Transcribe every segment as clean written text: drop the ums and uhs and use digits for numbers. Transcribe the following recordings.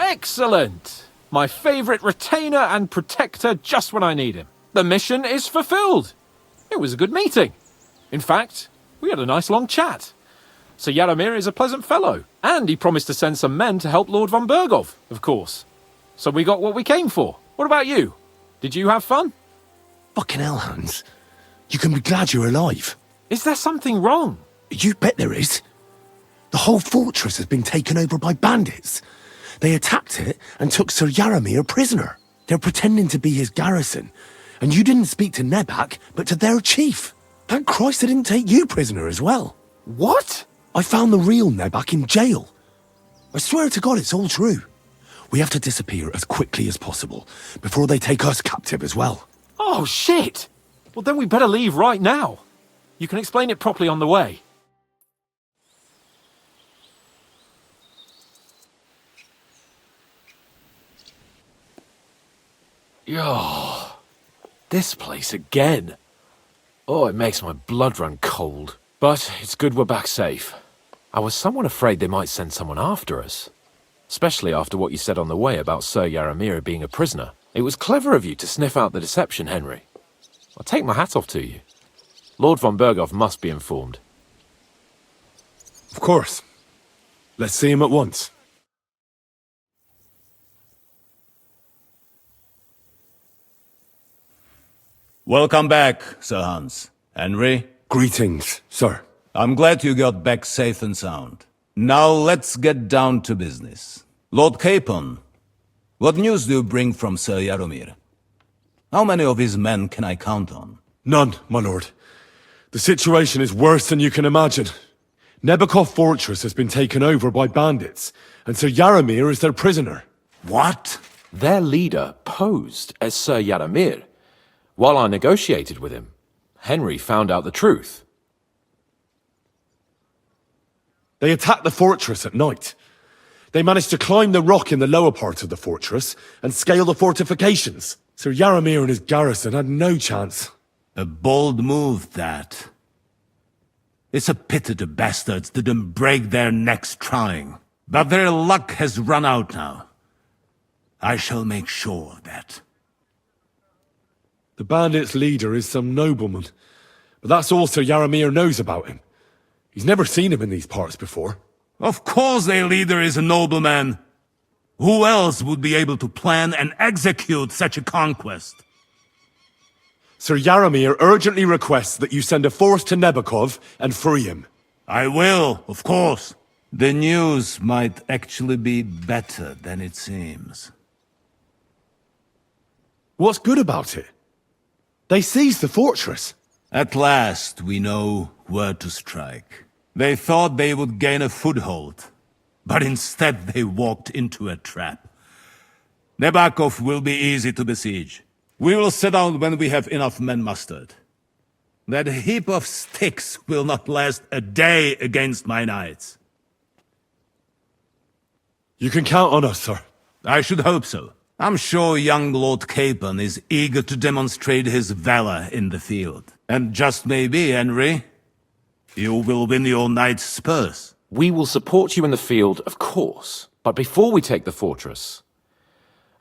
Excellent! My favourite retainer and protector just when I need him. The mission is fulfilled. It was a good meeting. In fact, we had a nice long chat. Sir Yaramir is a pleasant fellow, and he promised to send some men to help Lord von Bergov, of course. So we got what we came for. What about you? Did you have fun? Fucking hell, Hans. You can be glad you're alive. Is there something wrong? You bet there is. The whole fortress has been taken over by bandits. They attacked it and took Sir Yaramir prisoner. They're pretending to be his garrison. And you didn't speak to Nebak, but to their chief. Thank Christ they didn't take you prisoner as well. What? I found the real Nebak in jail. I swear to God it's all true. We have to disappear as quickly as possible, before they take us captive as well. Oh, shit! Well, then we better leave right now. You can explain it properly on the way. Yo, this place again. Oh, it makes my blood run cold. But it's good we're back safe. I was somewhat afraid they might send someone after us. Especially after what you said on the way about Sir Yaramir being a prisoner. It was clever of you to sniff out the deception, Henry. I'll take my hat off to you. Lord von Bergov must be informed. Of course. Let's see him at once. Welcome back, Sir Hans. Henry? Greetings, sir. I'm glad you got back safe and sound. Now let's get down to business. Lord Capon, what news do you bring from Sir Yaramir? How many of his men can I count on? None, my lord. The situation is worse than you can imagine. Nebakov Fortress has been taken over by bandits, and Sir Yaramir is their prisoner. What? Their leader posed as Sir Yaramir. While I negotiated with him, Henry found out the truth. They attacked the fortress at night. They managed to climb the rock in the lower part of the fortress and scale the fortifications. Sir Yaramir and his garrison had no chance. A bold move, that. It's a pity the bastards didn't break their necks trying. But their luck has run out now. I shall make sure of that. The bandits' leader is some nobleman, but that's all Sir Yaramir knows about him. He's never seen him in these parts before. Of course their leader is a nobleman. Who else would be able to plan and execute such a conquest? Sir Yaramir urgently requests that you send a force to Nebakov and free him. I will, of course. The news might actually be better than it seems. What's good about it? They seized the fortress. At last, we know where to strike. They thought they would gain a foothold, but instead they walked into a trap. Nebakov will be easy to besiege. We will set out when we have enough men mustered. That heap of sticks will not last a day against my knights. You can count on us, sir. I should hope so. I'm sure young Lord Capon is eager to demonstrate his valor in the field. And just maybe, Henry, you will win your knight's spurs. We will support you in the field, of course. But before we take the fortress,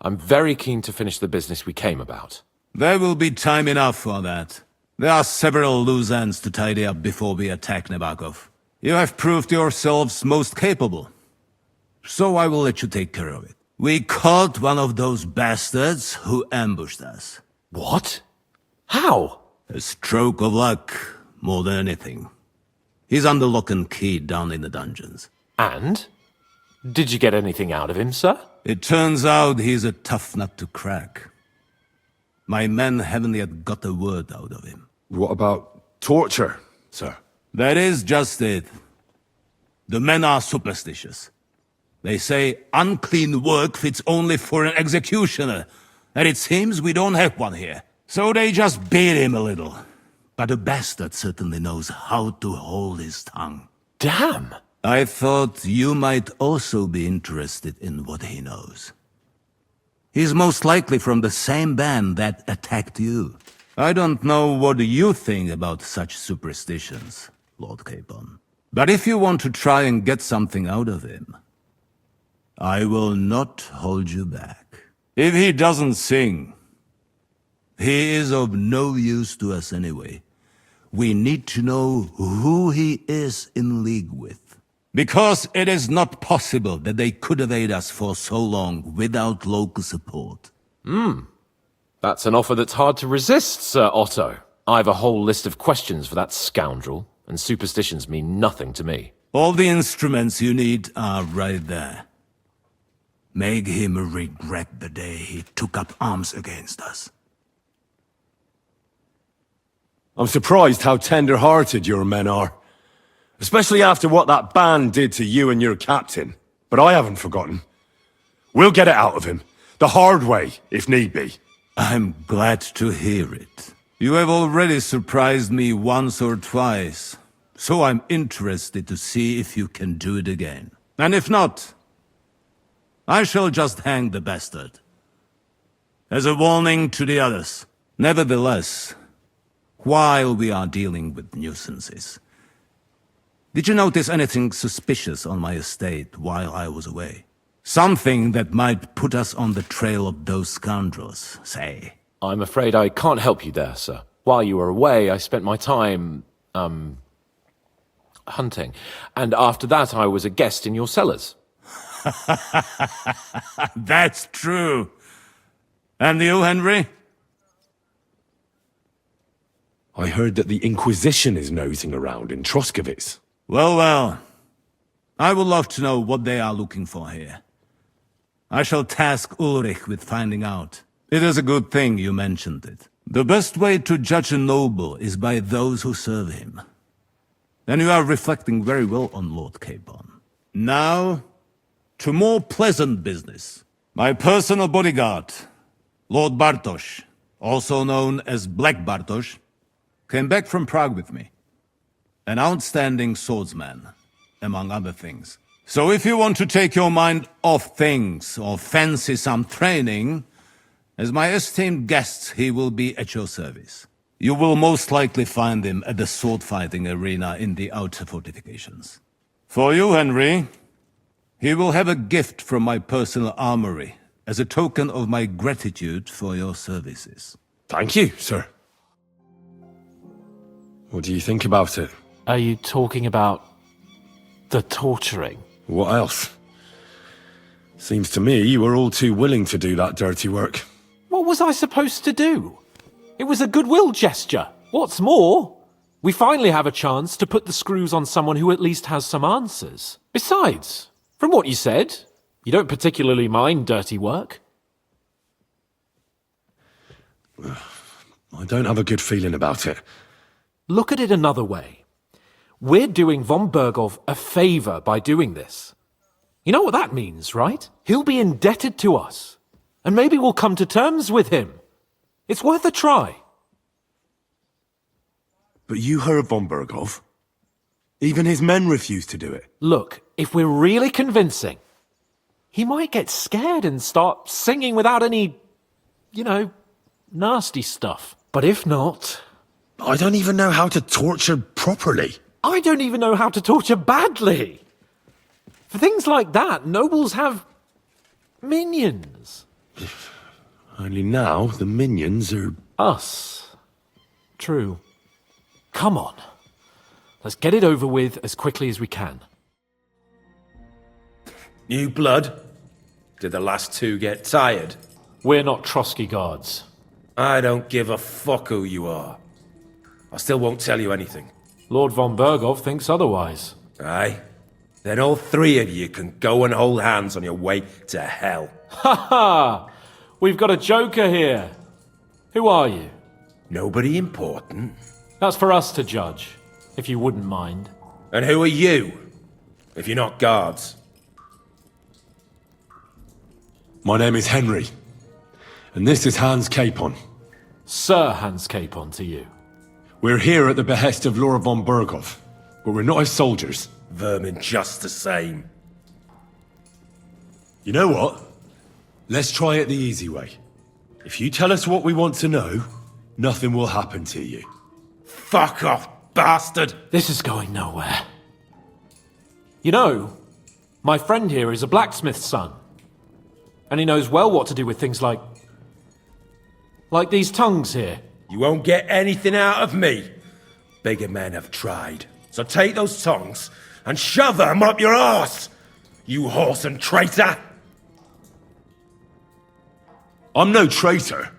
I'm very keen to finish the business we came about. There will be time enough for that. There are several loose ends to tidy up before we attack Nebakov. You have proved yourselves most capable. So I will let you take care of it. We caught one of those bastards who ambushed us. What? How? A stroke of luck, more than anything. He's under lock and key down in the dungeons. And? Did you get anything out of him, sir? It turns out he's a tough nut to crack. My men haven't yet got a word out of him. What about torture, sir? That is just it. The men are superstitious. They say unclean work fits only for an executioner, and it seems we don't have one here. So they just beat him a little. But the bastard certainly knows how to hold his tongue. Damn! I thought you might also be interested in what he knows. He's most likely from the same band that attacked you. I don't know what you think about such superstitions, Lord Capon. But if you want to try and get something out of him, I will not hold you back. If he doesn't sing, he is of no use to us anyway. We need to know who he is in league with. Because it is not possible that they could evade us for so long without local support. That's an offer that's hard to resist, Sir Otto. I've a whole list of questions for that scoundrel, and superstitions mean nothing to me. All the instruments you need are right there. Make him regret the day he took up arms against us. I'm surprised how tender-hearted your men are. Especially after what that band did to you and your captain. But I haven't forgotten. We'll get it out of him. The hard way, if need be. I'm glad to hear it. You have already surprised me once or twice, so I'm interested to see if you can do it again. And if not, I shall just hang the bastard. As a warning to the others. Nevertheless, while we are dealing with nuisances, did you notice anything suspicious on my estate while I was away? Something that might put us on the trail of those scoundrels, say. I'm afraid I can't help you there, sir. While you were away, I spent my time, hunting. And after that, I was a guest in your cellars. That's true. And you, Henry? I heard that the Inquisition is nosing around in Troskowitz. Well. I would love to know what they are looking for here. I shall task Ulrich with finding out. It is a good thing you mentioned it. The best way to judge a noble is by those who serve him. And you are reflecting very well on Lord Capon. Now, to more pleasant business. My personal bodyguard, Lord Bartosz, also known as Black Bartosz, came back from Prague with me. An outstanding swordsman, among other things. So if you want to take your mind off things or fancy some training, as my esteemed guest, he will be at your service. You will most likely find him at the sword-fighting arena in the outer fortifications. For you, Henry, he will have a gift from my personal armory as a token of my gratitude for your services. Thank you, sir. What do you think about it? Are you talking about the torturing? What else? Seems to me you were all too willing to do that dirty work. What was I supposed to do? It was a goodwill gesture. What's more, we finally have a chance to put the screws on someone who at least has some answers. Besides, from what you said, you don't particularly mind dirty work. I don't have a good feeling about it. Look at it another way. We're doing von Bergov a favor by doing this. You know what that means, right? He'll be indebted to us. And maybe we'll come to terms with him. It's worth a try. But you heard von Bergov. Even his men refused to do it. Look, if we're really convincing, he might get scared and start singing without any, nasty stuff. But if not... I don't even know how to torture properly. I don't even know how to torture badly. For things like that, nobles have minions. Only now the minions are... Us. True. Come on. Let's get it over with as quickly as we can. New blood? Did the last two get tired? We're not Trotsky guards. I don't give a fuck who you are. I still won't tell you anything. Lord von Bergov thinks otherwise. Aye? Then all three of you can go and hold hands on your way to hell. Ha ha! We've got a joker here. Who are you? Nobody important. That's for us to judge, if you wouldn't mind. And who are you, if you're not guards? My name is Henry. And this is Hans Capon. Sir Hans Capon to you. We're here at the behest of Laura von Bergov, but we're not his soldiers. Vermin just the same. You know what? Let's try it the easy way. If you tell us what we want to know, nothing will happen to you. Fuck off, bastard! This is going nowhere. My friend here is a blacksmith's son. And he knows well what to do with things like these tongues here. You won't get anything out of me. Bigger men have tried. So take those tongs and shove them up your arse, you horse and traitor! I'm no traitor.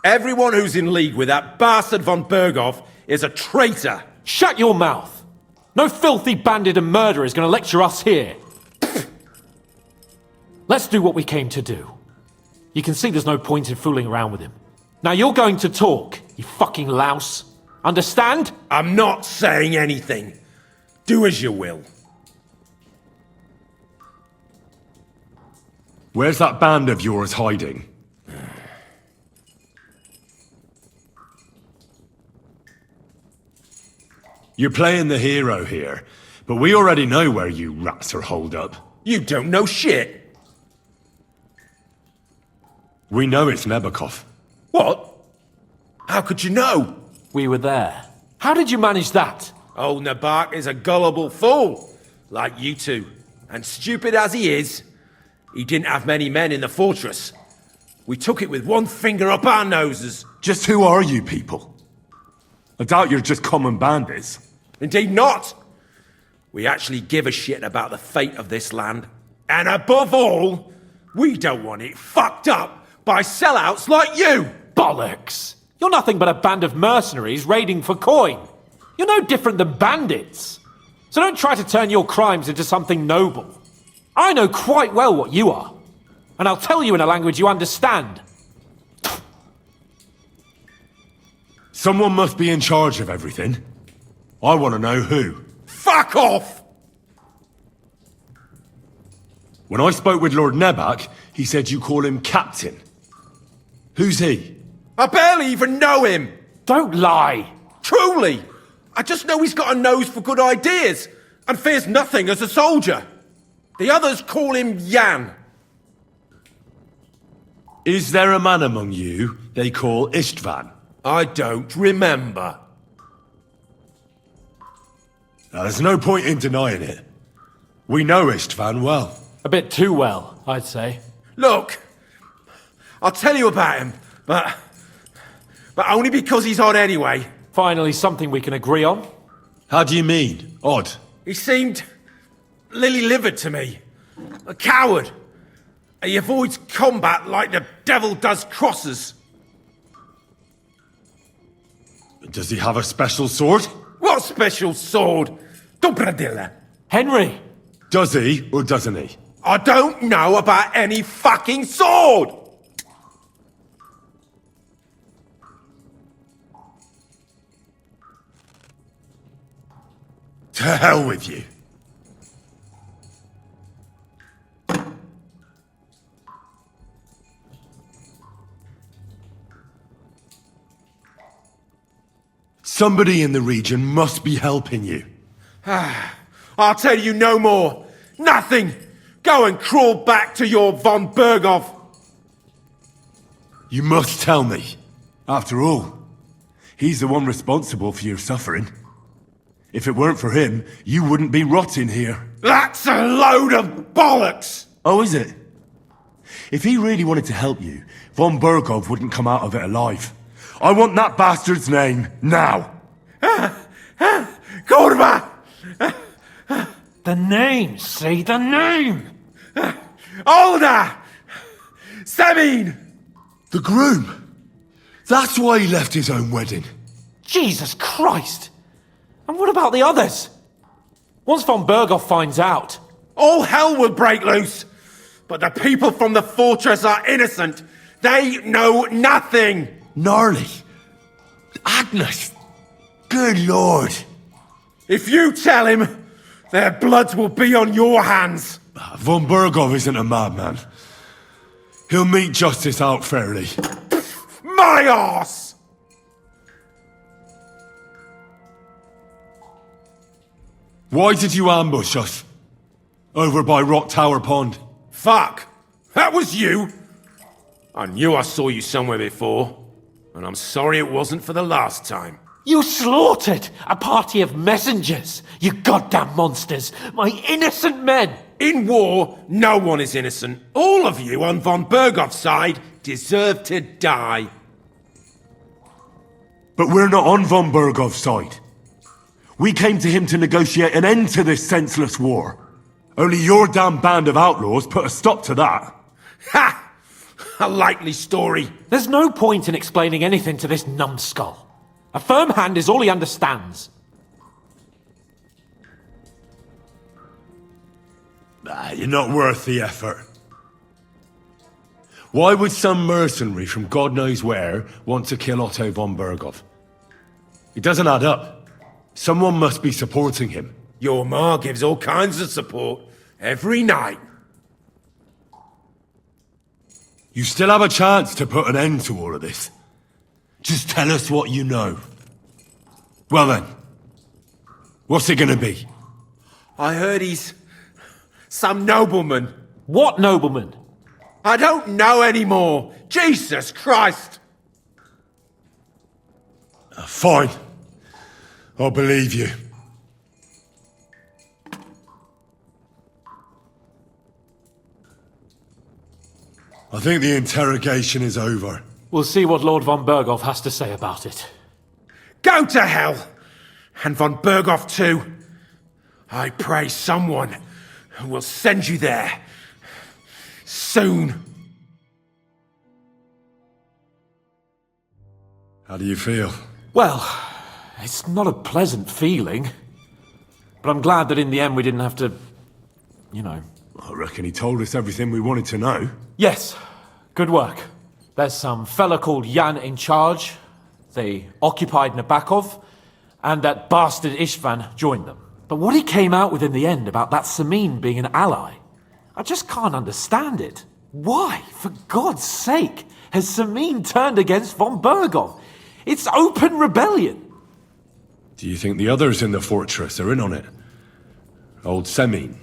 Everyone who's in league with that bastard von Berghoff is a traitor! Shut your mouth! No filthy bandit and murderer is going to lecture us here. Let's do what we came to do. You can see there's no point in fooling around with him. Now you're going to talk, you fucking louse. Understand? I'm not saying anything. Do as you will. Where's that band of yours hiding? You're playing the hero here, but we already know where you rats are holed up. You don't know shit. We know it's Nebakov. What? How could you know? We were there. How did you manage that? Old Nabak is a gullible fool, like you two. And stupid as he is, he didn't have many men in the fortress. We took it with one finger up our noses. Just who are you people? I doubt you're just common bandits. Indeed not. We actually give a shit about the fate of this land. And above all, we don't want it fucked up by sellouts like you! Bollocks! You're nothing but a band of mercenaries raiding for coin. You're no different than bandits. So don't try to turn your crimes into something noble. I know quite well what you are. And I'll tell you in a language you understand. Someone must be in charge of everything. I want to know who. Fuck off! When I spoke with Lord Nebak, he said you call him Captain. Who's he? I barely even know him! Don't lie! Truly! I just know he's got a nose for good ideas, and fears nothing as a soldier. The others call him Jan. Is there a man among you they call Istvan? I don't remember. Now, there's no point in denying it. We know Istvan well. A bit too well, I'd say. Look, I'll tell you about him, but only because he's odd anyway. Finally something we can agree on. How do you mean? Odd? He seemed lily-livered to me. A coward. He avoids combat like the devil does crosses. Does he have a special sword? What special sword? Dobradilla. Henry! Does he or doesn't he? I don't know about any fucking sword! To hell with you. Somebody in the region must be helping you. I'll tell you no more. Nothing. Go and crawl back to your von Berghoff. You must tell me. After all, he's the one responsible for your suffering. If it weren't for him, you wouldn't be rotting here. That's a load of bollocks! Oh, is it? If he really wanted to help you, von Berghoff wouldn't come out of it alive. I want that bastard's name, now! Kurva! The name, say the name! Olda! Sabine! The groom! That's why he left his own wedding. Jesus Christ! And what about the others? Once von Berghoff finds out... All hell will break loose! But the people from the fortress are innocent! They know nothing! Gnarly. Agnes. Good lord. If you tell him, their blood will be on your hands! Von Berghoff isn't a madman. He'll mete justice out fairly. My arse! Why did you ambush us? Over by Rock Tower Pond. Fuck! That was you! I knew I saw you somewhere before, and I'm sorry it wasn't for the last time. You slaughtered a party of messengers, you goddamn monsters! My innocent men! In war, no one is innocent. All of you on von Bergov's side deserve to die. But we're not on von Bergov's side. We came to him to negotiate an end to this senseless war. Only your damn band of outlaws put a stop to that. Ha! A likely story. There's no point in explaining anything to this numbskull. A firm hand is all he understands. You're not worth the effort. Why would some mercenary from God knows where want to kill Otto von Bergov? It doesn't add up. Someone must be supporting him. Your ma gives all kinds of support every night. You still have a chance to put an end to all of this. Just tell us what you know. Well then, what's it gonna be? I heard he's some nobleman. What nobleman? I don't know anymore. Jesus Christ! Fine. I'll believe you. I think the interrogation is over. We'll see what Lord von Bergov has to say about it. Go to hell! And von Bergov too. I pray someone will send you there. Soon. How do you feel? Well, it's not a pleasant feeling. But I'm glad that in the end we didn't have to, you know. I reckon he told us everything we wanted to know. Yes, good work. There's some fella called Jan in charge. They occupied Nabokov, and that bastard Istvan joined them. But what he came out with in the end about that Samin being an ally, I just can't understand it. Why, for God's sake, has Samin turned against von Bergov? It's open rebellion. Do you think the others in the fortress are in on it? Old Semin?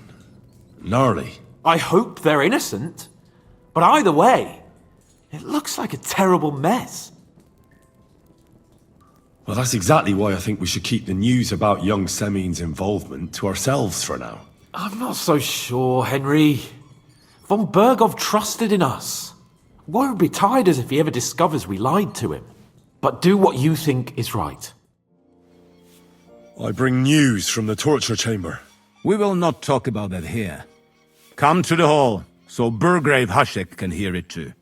Gnarly? I hope they're innocent. But either way, it looks like a terrible mess. Well, that's exactly why I think we should keep the news about young Semin's involvement to ourselves for now. I'm not so sure, Henry. Von Bergov trusted in us. Won't be tired as if he ever discovers we lied to him. But do what you think is right. I bring news from the torture chamber. We will not talk about that here. Come to the hall, so Burgrave Hasek can hear it too.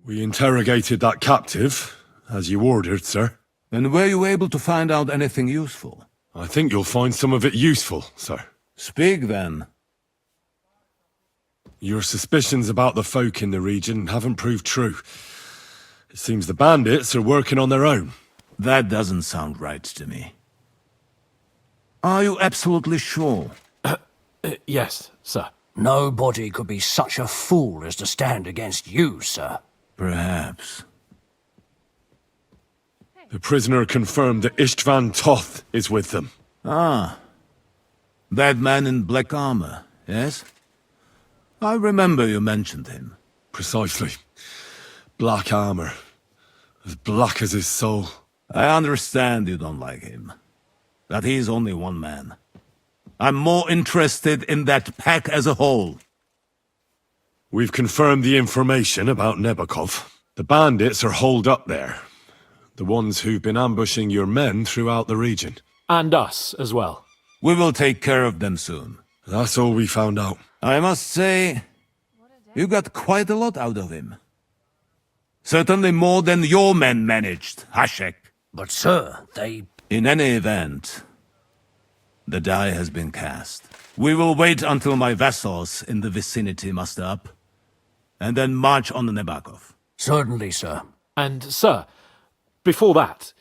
We interrogated that captive, as you ordered, sir. And were you able to find out anything useful? I think you'll find some of it useful, sir. Speak then. Your suspicions about the folk in the region haven't proved true. It seems the bandits are working on their own. That doesn't sound right to me. Are you absolutely sure? Yes, sir. Nobody could be such a fool as to stand against you, sir. Perhaps. The prisoner confirmed that Istvan Toth is with them. Ah. That man in black armor, yes? I remember you mentioned him. Precisely. Black armor. As black as his soul. I understand you don't like him. But he's only one man. I'm more interested in that pack as a whole. We've confirmed the information about Nebokov. The bandits are holed up there. The ones who've been ambushing your men throughout the region. And us as well. We will take care of them soon. That's all we found out. I must say, you got quite a lot out of him. Certainly more than your men managed, Hasek. But, sir, they... In any event, the die has been cast. We will wait until my vassals in the vicinity muster up, and then march on the Nabokov. Certainly, sir. And, sir, before that,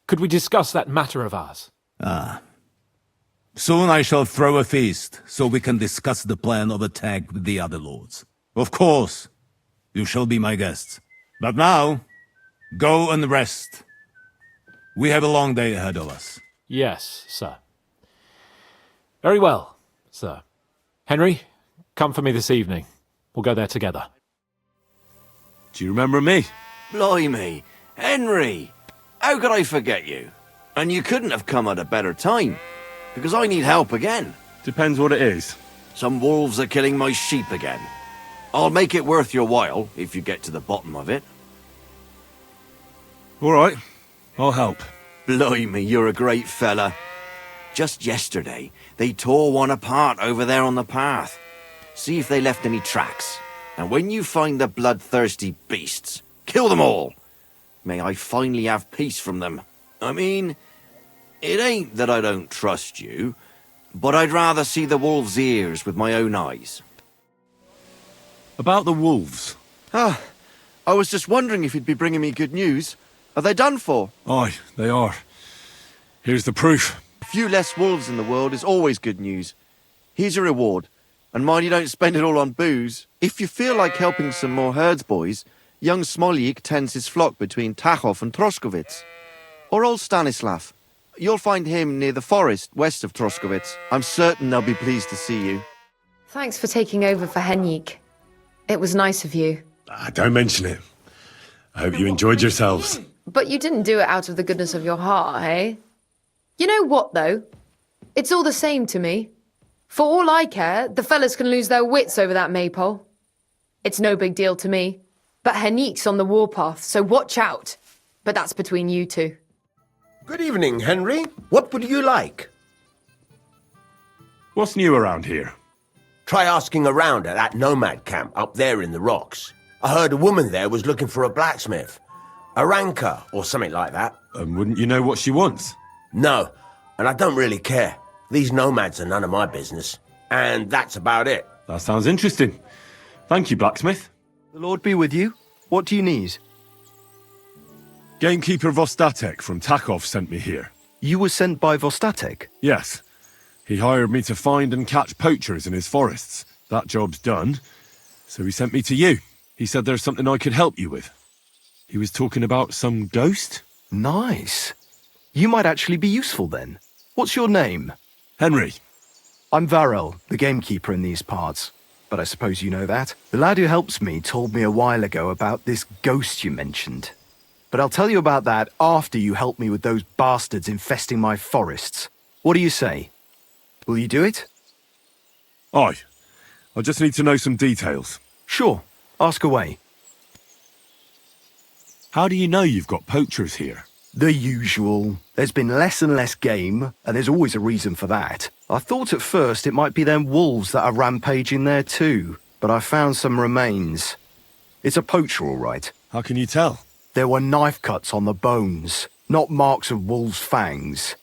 could we discuss that matter of ours? Soon I shall throw a feast, so we can discuss the plan of attack with the other lords. Of course, you shall be my guests. But now, go and rest. We have a long day ahead of us. Yes, sir. Very well, sir. Henry, come for me this evening. We'll go there together. Do you remember me? Blimey, Henry! How could I forget you? And you couldn't have come at a better time, because I need help again. Depends what it is. Some wolves are killing my sheep again. I'll make it worth your while, if you get to the bottom of it. All right, I'll help. Blimey, you're a great fella. Just yesterday, they tore one apart over there on the path. See if they left any tracks. And when you find the bloodthirsty beasts, kill them all. May I finally have peace from them. I mean, it ain't that I don't trust you, but I'd rather see the wolves' ears with my own eyes. About the wolves. I was just wondering if you'd be bringing me good news. Are they done for? Aye, they are. Here's the proof. A few less wolves in the world is always good news. Here's your reward. And mind you don't spend it all on booze. If you feel like helping some more herds boys, young Smoljik tends his flock between Tachov and Troskowitz. Or old Stanislav. You'll find him near the forest west of Troskowitz. I'm certain they'll be pleased to see you. Thanks for taking over for Henrik. It was nice of you. Don't mention it. I hope you enjoyed yourselves. But you didn't do it out of the goodness of your heart, hey? You know what, though? It's all the same to me. For all I care, the fellas can lose their wits over that maypole. It's no big deal to me. But Henrik's on the warpath, so watch out. But that's between you two. Good evening, Henry. What would you like? What's new around here? Try asking around at that nomad camp up there in the rocks. I heard a woman there was looking for a blacksmith. A ranker, or something like that. And wouldn't you know what she wants? No, and I don't really care. These nomads are none of my business. And that's about it. That sounds interesting. Thank you, blacksmith. The Lord be with you. What do you need? Gamekeeper Vostatek from Takov sent me here. You were sent by Vostatek? Yes. He hired me to find and catch poachers in his forests. That job's done, so he sent me to you. He said there's something I could help you with. He was talking about some ghost? Nice. You might actually be useful then. What's your name? Henry. I'm Varel, the gamekeeper in these parts. But I suppose you know that. The lad who helps me told me a while ago about this ghost you mentioned. But I'll tell you about that after you help me with those bastards infesting my forests. What do you say? Will you do it? Aye. I just need to know some details. Sure. Ask away. How do you know you've got poachers here? The usual. There's been less and less game, and there's always a reason for that. I thought at first it might be them wolves that are rampaging there too, but I found some remains. It's a poacher, all right. How can you tell? There were knife cuts on the bones, not marks of wolves' fangs.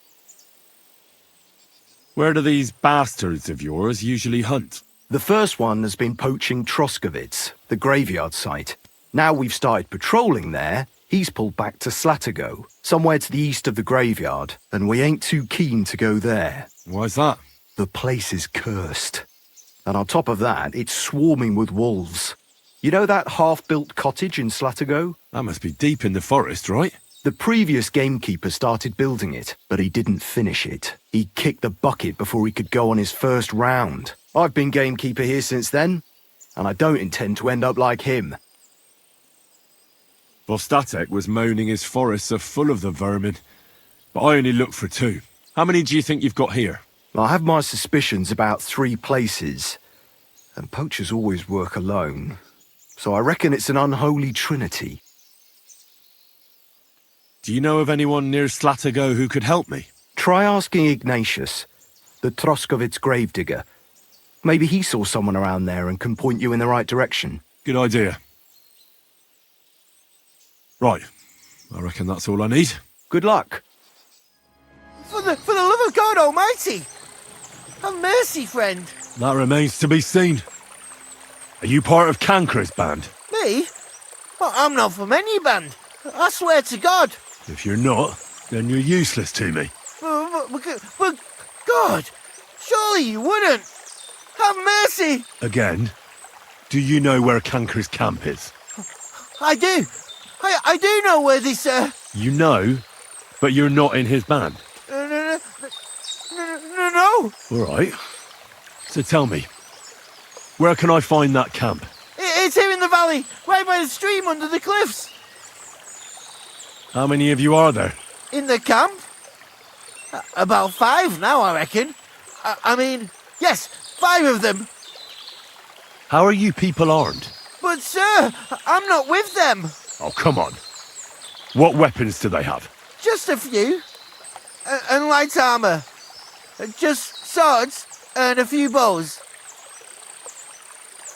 Where do these bastards of yours usually hunt? The first one has been poaching Troskowitz, the graveyard site. Now we've started patrolling there, he's pulled back to Slatigo, somewhere to the east of the graveyard, and we ain't too keen to go there. Why's that? The place is cursed. And on top of that, it's swarming with wolves. You know that half-built cottage in Slatigo? That must be deep in the forest, right? The previous gamekeeper started building it, but he didn't finish it. He kicked the bucket before he could go on his first round. I've been gamekeeper here since then, and I don't intend to end up like him. Vostatek was moaning his forests are full of the vermin, but I only looked for 2. How many do you think you've got here? I have my suspicions about 3 places, and poachers always work alone, so I reckon it's an unholy trinity. Do you know of anyone near Slatigo who could help me? Try asking Ignatius, the Troskowitz gravedigger. Maybe he saw someone around there and can point you in the right direction. Good idea. Right. I reckon that's all I need. Good luck. For the love of God Almighty! Have mercy, friend. That remains to be seen. Are you part of Cancra's band? Me? Well, I'm not from any band. I swear to God. If you're not, then you're useless to me. But God, surely you wouldn't. Have mercy. Again, do you know where Cancra's camp is? I do. I do know where this, You know, but you're not in his band. No. All right. So tell me, where can I find that camp? It's here in the valley, right by the stream under the cliffs. How many of you are there? In the camp? About 5 now, I reckon. I mean, yes, 5 of them. How are you people armed? But, sir, I'm not with them. Oh, come on. What weapons do they have? Just a few. And light armour. Just swords and a few bows.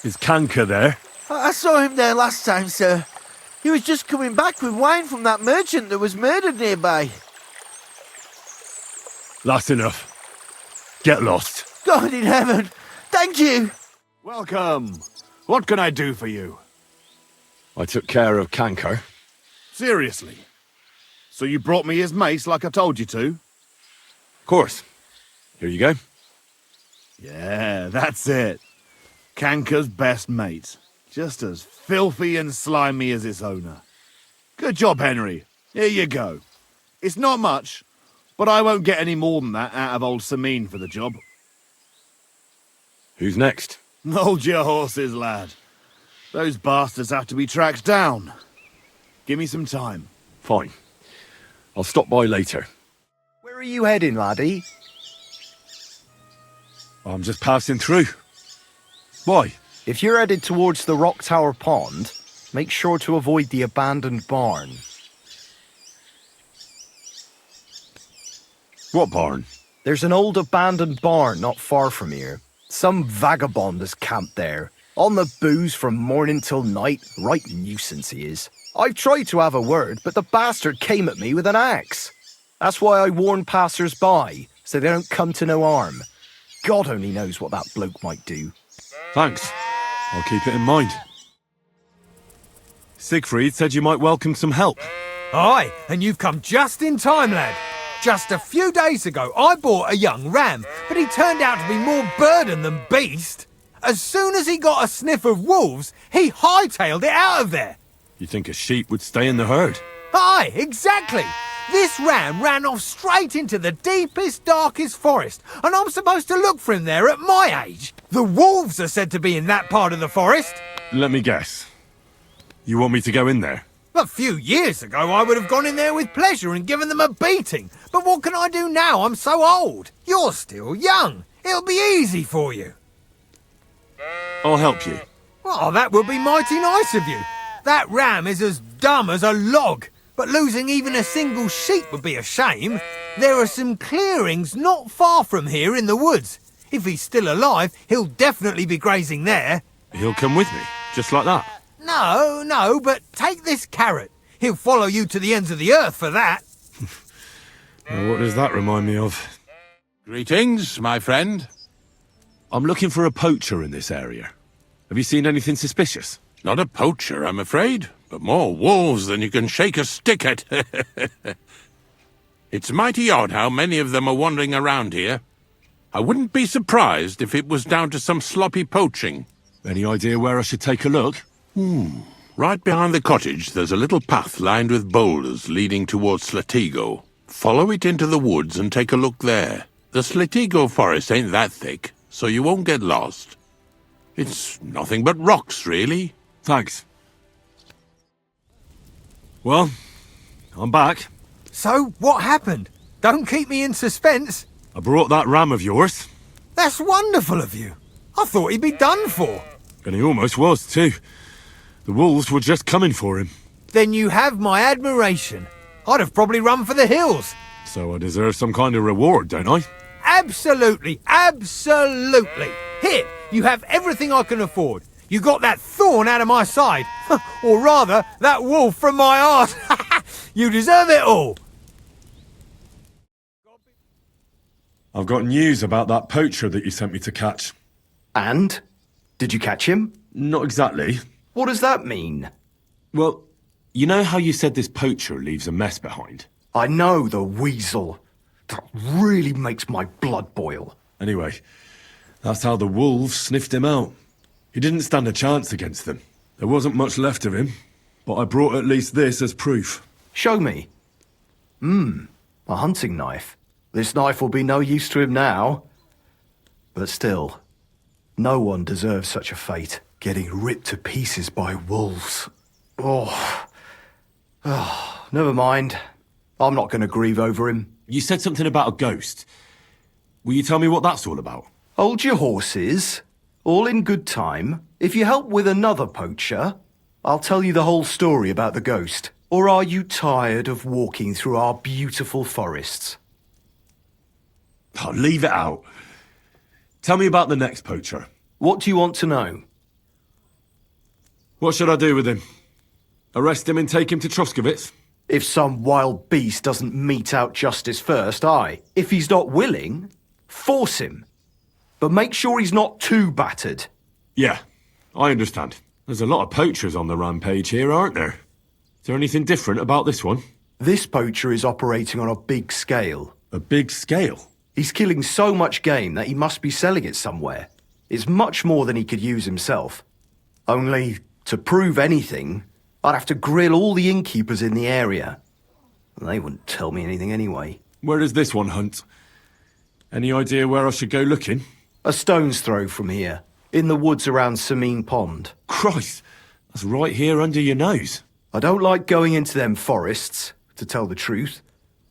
Is Kanka there? I saw him there last time, sir. He was just coming back with wine from that merchant that was murdered nearby. That's enough. Get lost. God in heaven. Thank you. Welcome. What can I do for you? I took care of Kanker. Seriously? So you brought me his mace like I told you to? Of course. Here you go. Yeah, that's it. Kanker's best mate. Just as filthy and slimy as its owner. Good job, Henry. Here you go. It's not much, but I won't get any more than that out of old Sameen for the job. Who's next? Hold your horses, lad. Those bastards have to be tracked down. Give me some time. Fine. I'll stop by later. Where are you heading, laddie? I'm just passing through. Why? If you're headed towards the Rock Tower Pond, make sure to avoid the abandoned barn. What barn? There's an old abandoned barn not far from here. Some vagabond has camped there. On the booze from morning till night. Right nuisance he is. I've tried to have a word, but the bastard came at me with an axe. That's why I warn passers-by, so they don't come to no harm. God only knows what that bloke might do. Thanks. I'll keep it in mind. Siegfried said you might welcome some help. Aye, and you've come just in time, lad. Just a few days ago, I bought a young ram, but he turned out to be more burden than beast. As soon as he got a sniff of wolves, he hightailed it out of there. You think a sheep would stay in the herd? Aye, exactly. This ram ran off straight into the deepest, darkest forest, and I'm supposed to look for him there at my age. The wolves are said to be in that part of the forest. Let me guess. You want me to go in there? A few years ago, I would have gone in there with pleasure and given them a beating. But what can I do now? I'm so old. You're still young. It'll be easy for you. I'll help you. Oh, that would be mighty nice of you. That ram is as dumb as a log. But losing even a single sheep would be a shame. There are some clearings not far from here in the woods. If he's still alive, he'll definitely be grazing there. He'll come with me, just like that. No, but take this carrot. He'll follow you to the ends of the earth for that. Now, what does that remind me of? Greetings, my friend. I'm looking for a poacher in this area. Have you seen anything suspicious? Not a poacher, I'm afraid, but more wolves than you can shake a stick at. It's mighty odd how many of them are wandering around here. I wouldn't be surprised if it was down to some sloppy poaching. Any idea where I should take a look? Right behind the cottage, there's a little path lined with boulders leading towards Slatigo. Follow it into the woods and take a look there. The Slatigo forest ain't that thick, so you won't get lost. It's nothing but rocks, really. Thanks. Well, I'm back. So, what happened? Don't keep me in suspense. I brought that ram of yours. That's wonderful of you. I thought he'd be done for. And he almost was, too. The wolves were just coming for him. Then you have my admiration. I'd have probably run for the hills. So I deserve some kind of reward, don't I? Absolutely, absolutely. Here, you have everything I can afford. You got that thorn out of my side. Or rather, that wolf from my arse. You deserve it all. I've got news about that poacher that you sent me to catch. And? Did you catch him? Not exactly. What does that mean? Well, you know how you said this poacher leaves a mess behind? I know, the weasel. That really makes my blood boil. Anyway, that's how the wolves sniffed him out. He didn't stand a chance against them. There wasn't much left of him, but I brought at least this as proof. Show me. A hunting knife. This knife will be no use to him now. But still, no one deserves such a fate, getting ripped to pieces by wolves. Oh, never mind. I'm not going to grieve over him. You said something about a ghost. Will you tell me what that's all about? Hold your horses. All in good time. If you help with another poacher, I'll tell you the whole story about the ghost. Or are you tired of walking through our beautiful forests? Oh, leave it out. Tell me about the next poacher. What do you want to know? What should I do with him? Arrest him and take him to Troskovitz? If some wild beast doesn't mete out justice first, aye. If he's not willing, force him. But make sure he's not too battered. Yeah, I understand. There's a lot of poachers on the rampage here, aren't there? Is there anything different about this one? This poacher is operating on a big scale. A big scale? He's killing so much game that he must be selling it somewhere. It's much more than he could use himself. Only, to prove anything, I'd have to grill all the innkeepers in the area. They wouldn't tell me anything anyway. Where does this one hunt? Any idea where I should go looking? A stone's throw from here, in the woods around Samine Pond. Christ, that's right here under your nose. I don't like going into them forests, to tell the truth.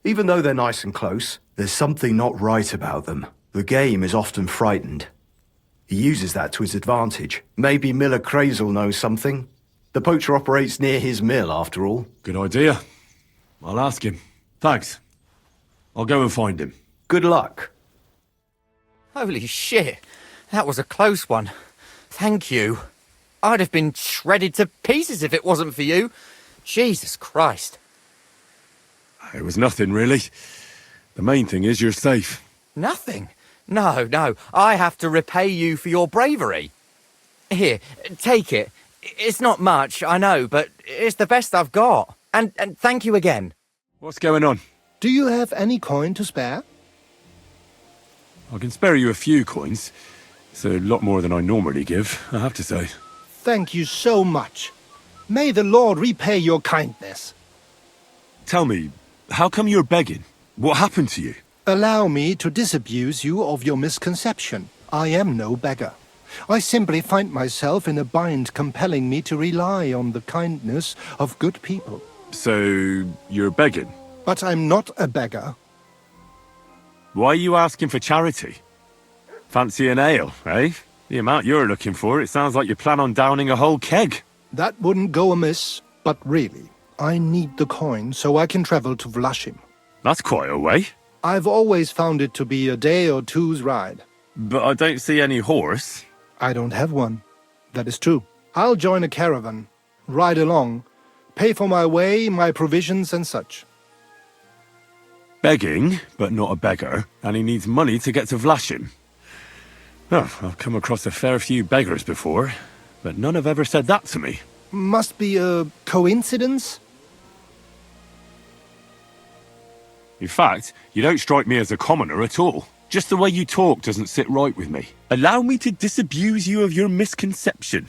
Even though they're nice and close, there's something not right about them. The game is often frightened. He uses that to his advantage. Maybe Miller Crazel knows something. The poacher operates near his mill, after all. Good idea. I'll ask him. Thanks. I'll go and find him. Good luck. Holy shit. That was a close one. Thank you. I'd have been shredded to pieces if it wasn't for you. Jesus Christ. It was nothing, really. The main thing is you're safe. Nothing? No. I have to repay you for your bravery. Here, take it. It's not much, I know, but it's the best I've got. And thank you again. What's going on? Do you have any coin to spare? I can spare you a few coins. It's a lot more than I normally give, I have to say. Thank you so much. May the Lord repay your kindness. Tell me, how come you're begging? What happened to you? Allow me to disabuse you of your misconception. I am no beggar. I simply find myself in a bind compelling me to rely on the kindness of good people. So, you're begging? But I'm not a beggar. Why are you asking for charity? Fancy an ale, eh? The amount you're looking for, it sounds like you plan on downing a whole keg. That wouldn't go amiss, but really, I need the coin so I can travel to Vlashim. That's quite a way. I've always found it to be a day or two's ride. But I don't see any horse. I don't have one. That is true. I'll join a caravan, ride along, pay for my way, my provisions and such. Begging, but not a beggar, and he needs money to get to Vlashim. Oh, I've come across a fair few beggars before, but none have ever said that to me. Must be a coincidence? In fact, you don't strike me as a commoner at all. Just the way you talk doesn't sit right with me. Allow me to disabuse you of your misconception.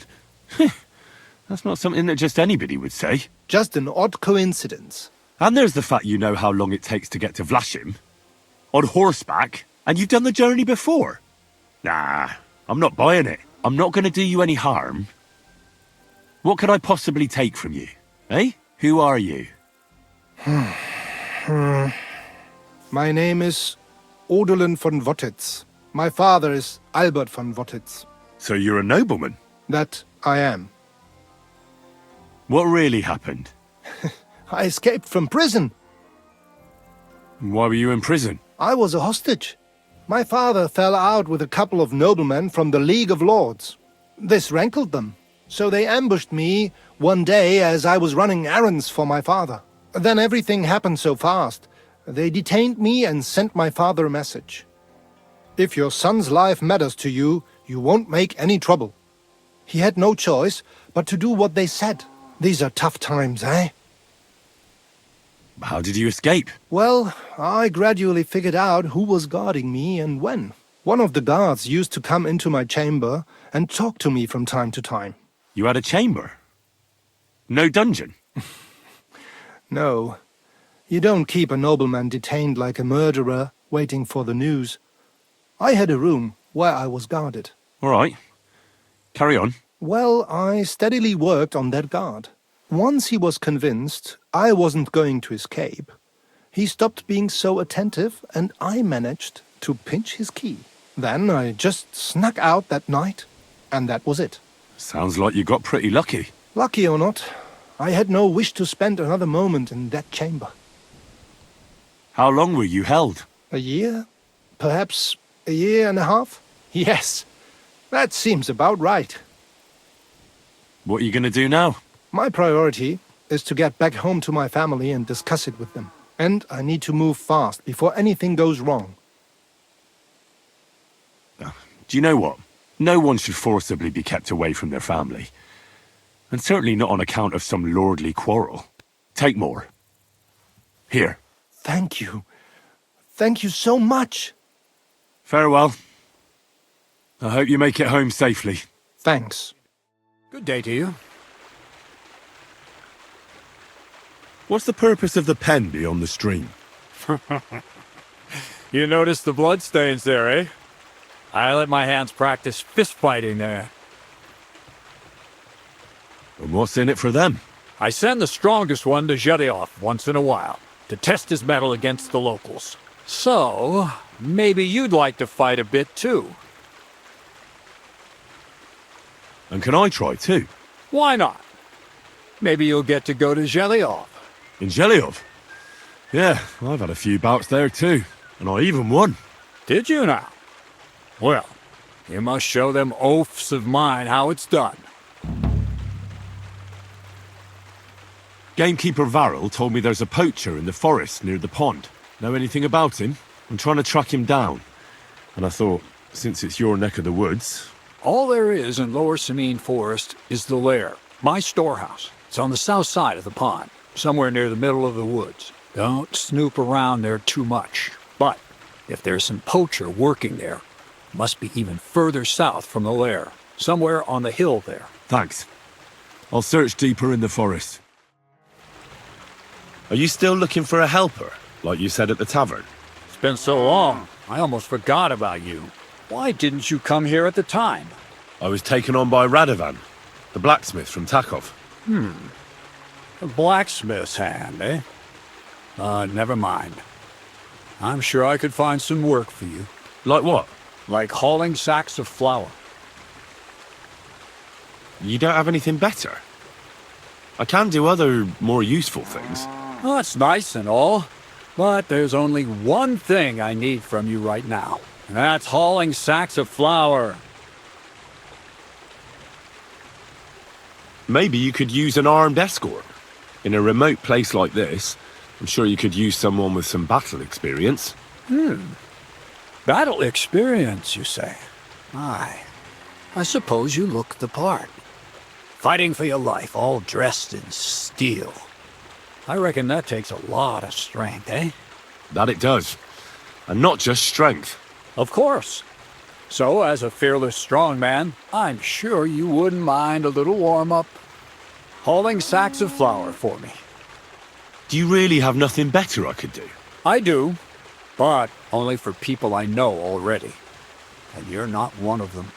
That's not something that just anybody would say. Just an odd coincidence. And there's the fact you know how long it takes to get to Vlashim. On horseback, and you've done the journey before. Nah, I'm not buying it. I'm not going to do you any harm. What could I possibly take from you? Eh? Who are you? My name is Odolin von Wottitz. My father is Albert von Wottitz. So you're a nobleman? That I am. What really happened? I escaped from prison. Why were you in prison? I was a hostage. My father fell out with a couple of noblemen from the League of Lords. This rankled them, so they ambushed me one day as I was running errands for my father. Then everything happened so fast. They detained me and sent my father a message. If your son's life matters to you, you won't make any trouble. He had no choice but to do what they said. These are tough times, eh? How did you escape? Well, I gradually figured out who was guarding me and when. One of the guards used to come into my chamber and talk to me from time to time. You had a chamber? No dungeon? No. You don't keep a nobleman detained like a murderer, waiting for the news. I had a room where I was guarded. All right. Carry on. Well, I steadily worked on that guard. Once he was convinced I wasn't going to escape, he stopped being so attentive and I managed to pinch his key. Then I just snuck out that night, and that was it. Sounds like you got pretty lucky. Lucky or not, I had no wish to spend another moment in that chamber. How long were you held? A year? Perhaps a year and a half? Yes, that seems about right. What are you going to do now? My priority is to get back home to my family and discuss it with them. And I need to move fast before anything goes wrong. Do you know what? No one should forcibly be kept away from their family. And certainly not on account of some lordly quarrel. Take more. Here. Thank you. Thank you so much. Farewell. I hope you make it home safely. Thanks. Good day to you. What's the purpose of the pen beyond the stream? You noticed the bloodstains there, eh? I let my hands practice fist fighting there. And what's in it for them? I send the strongest one to Zhelyov once in a while, to test his mettle against the locals. So, maybe you'd like to fight a bit too. And can I try too? Why not? Maybe you'll get to go to Zhelyov. In Zhelyov? Yeah, I've had a few bouts there too. And I even won. Did you now? Well, you must show them oafs of mine how it's done. Gamekeeper Varel told me there's a poacher in the forest near the pond. Know anything about him? I'm trying to track him down. And I thought, since it's your neck of the woods... All there is in Lower Samine Forest is the lair, my storehouse. It's on the south side of the pond, somewhere near the middle of the woods. Don't snoop around there too much. But if there's some poacher working there, it must be even further south from the lair, somewhere on the hill there. Thanks. I'll search deeper in the forest. Are you still looking for a helper, like you said at the tavern? It's been so long, I almost forgot about you. Why didn't you come here at the time? I was taken on by Radovan, the blacksmith from Takov. A blacksmith's hand, eh? Never mind. I'm sure I could find some work for you. Like what? Like hauling sacks of flour. You don't have anything better? I can do other, more useful things. Well, that's nice and all, but there's only one thing I need from you right now, and that's hauling sacks of flour. Maybe you could use an armed escort. In a remote place like this, I'm sure you could use someone with some battle experience. Battle experience, you say? Aye. I suppose you look the part. Fighting for your life, all dressed in steel. I reckon that takes a lot of strength, eh? That it does. And not just strength. Of course. So, as a fearless strong man, I'm sure you wouldn't mind a little warm-up. Hauling sacks of flour for me. Do you really have nothing better I could do? I do, but only for people I know already. And you're not one of them.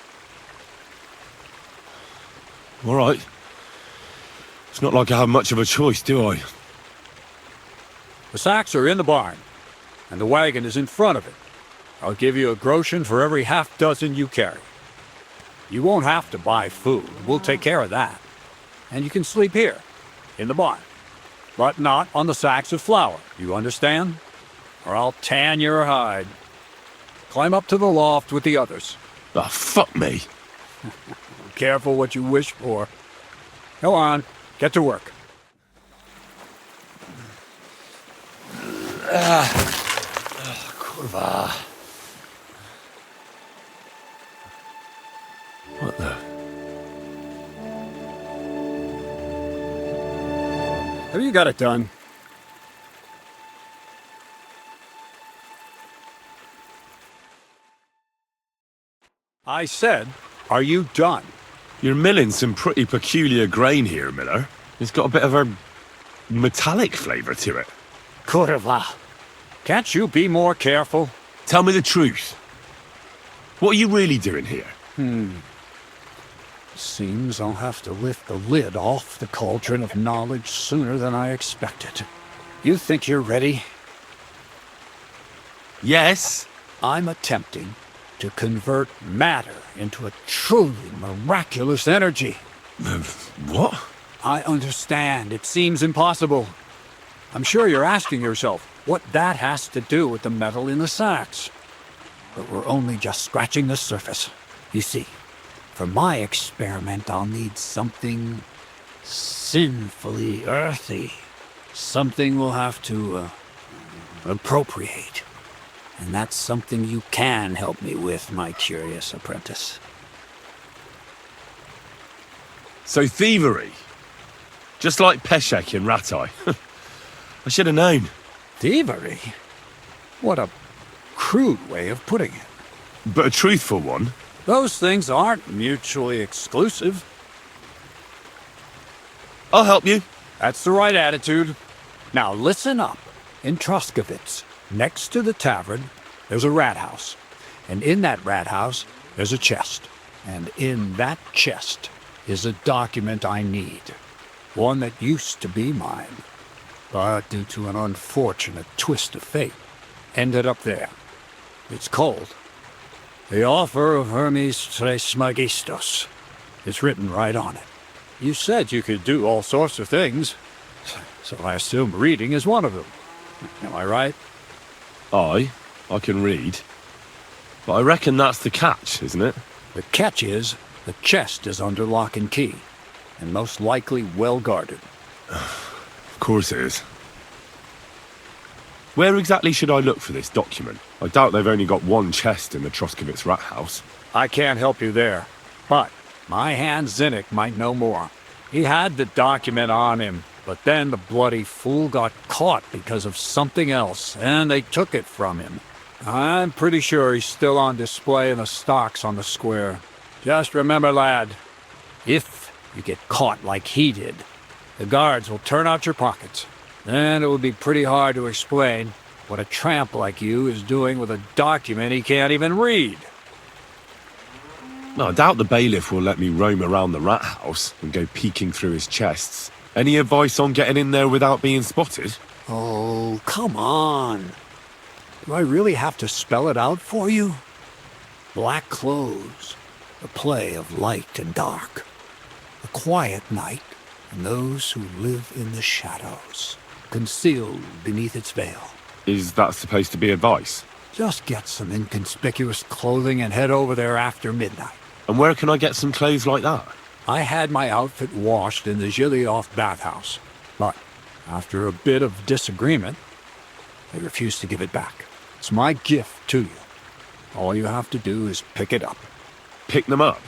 All right. It's not like I have much of a choice, do I? The sacks are in the barn, and the wagon is in front of it. I'll give you a groschen for every half dozen you carry. You won't have to buy food. We'll take care of that. And you can sleep here, in the barn. But not on the sacks of flour, you understand? Or I'll tan your hide. Climb up to the loft with the others. Ah, fuck me. Careful what you wish for. Go on, get to work. Kurva. What the? Have you got it done? I said, are you done? You're milling some pretty peculiar grain here, Miller. It's got a bit of a metallic flavour to it. Kurva. Can't you be more careful? Tell me the truth. What are you really doing here? Seems I'll have to lift the lid off the cauldron of knowledge sooner than I expected. You think you're ready? Yes. I'm attempting to convert matter into a truly miraculous energy. What? I understand. It seems impossible. I'm sure you're asking yourself what that has to do with the metal in the sacks. But we're only just scratching the surface. You see, for my experiment, I'll need something sinfully earthy. Something we'll have to appropriate. And that's something you can help me with, my curious apprentice. So thievery? Just like Peshek in Ratai. I should have known. Thievery? What a crude way of putting it. But a truthful one. Those things aren't mutually exclusive. I'll help you. That's the right attitude. Now listen up. In Troskovitz, next to the tavern, there's a rat house. And in that rat house, there's a chest. And in that chest is a document I need. One that used to be mine. But due to an unfortunate twist of fate, ended up there. It's called The Offer of Hermes Trismegistos. It's written right on it. You said you could do all sorts of things, so I assume reading is one of them. Am I right? I can read. But I reckon that's the catch, isn't it? The catch is, the chest is under lock and key, and most likely well guarded. Of course it is. Where exactly should I look for this document? I doubt they've only got one chest in the Troskovitz rat house. I can't help you there, but my hand Zinnik might know more. He had the document on him, but then the bloody fool got caught because of something else, and they took it from him. I'm pretty sure he's still on display in the stocks on the square. Just remember, lad, if you get caught like he did, the guards will turn out your pockets. Then it will be pretty hard to explain what a tramp like you is doing with a document he can't even read. No, I doubt the bailiff will let me roam around the rat house and go peeking through his chests. Any advice on getting in there without being spotted? Oh, come on. Do I really have to spell it out for you? Black clothes, a play of light and dark. A quiet night, and those who live in the shadows, concealed beneath its veil. Is that supposed to be advice? Just get some inconspicuous clothing and head over there after midnight. And where can I get some clothes like that? I had my outfit washed in the Gilioff bathhouse, but after a bit of disagreement, they refused to give it back. It's my gift to you. All you have to do is pick it up. Pick them up?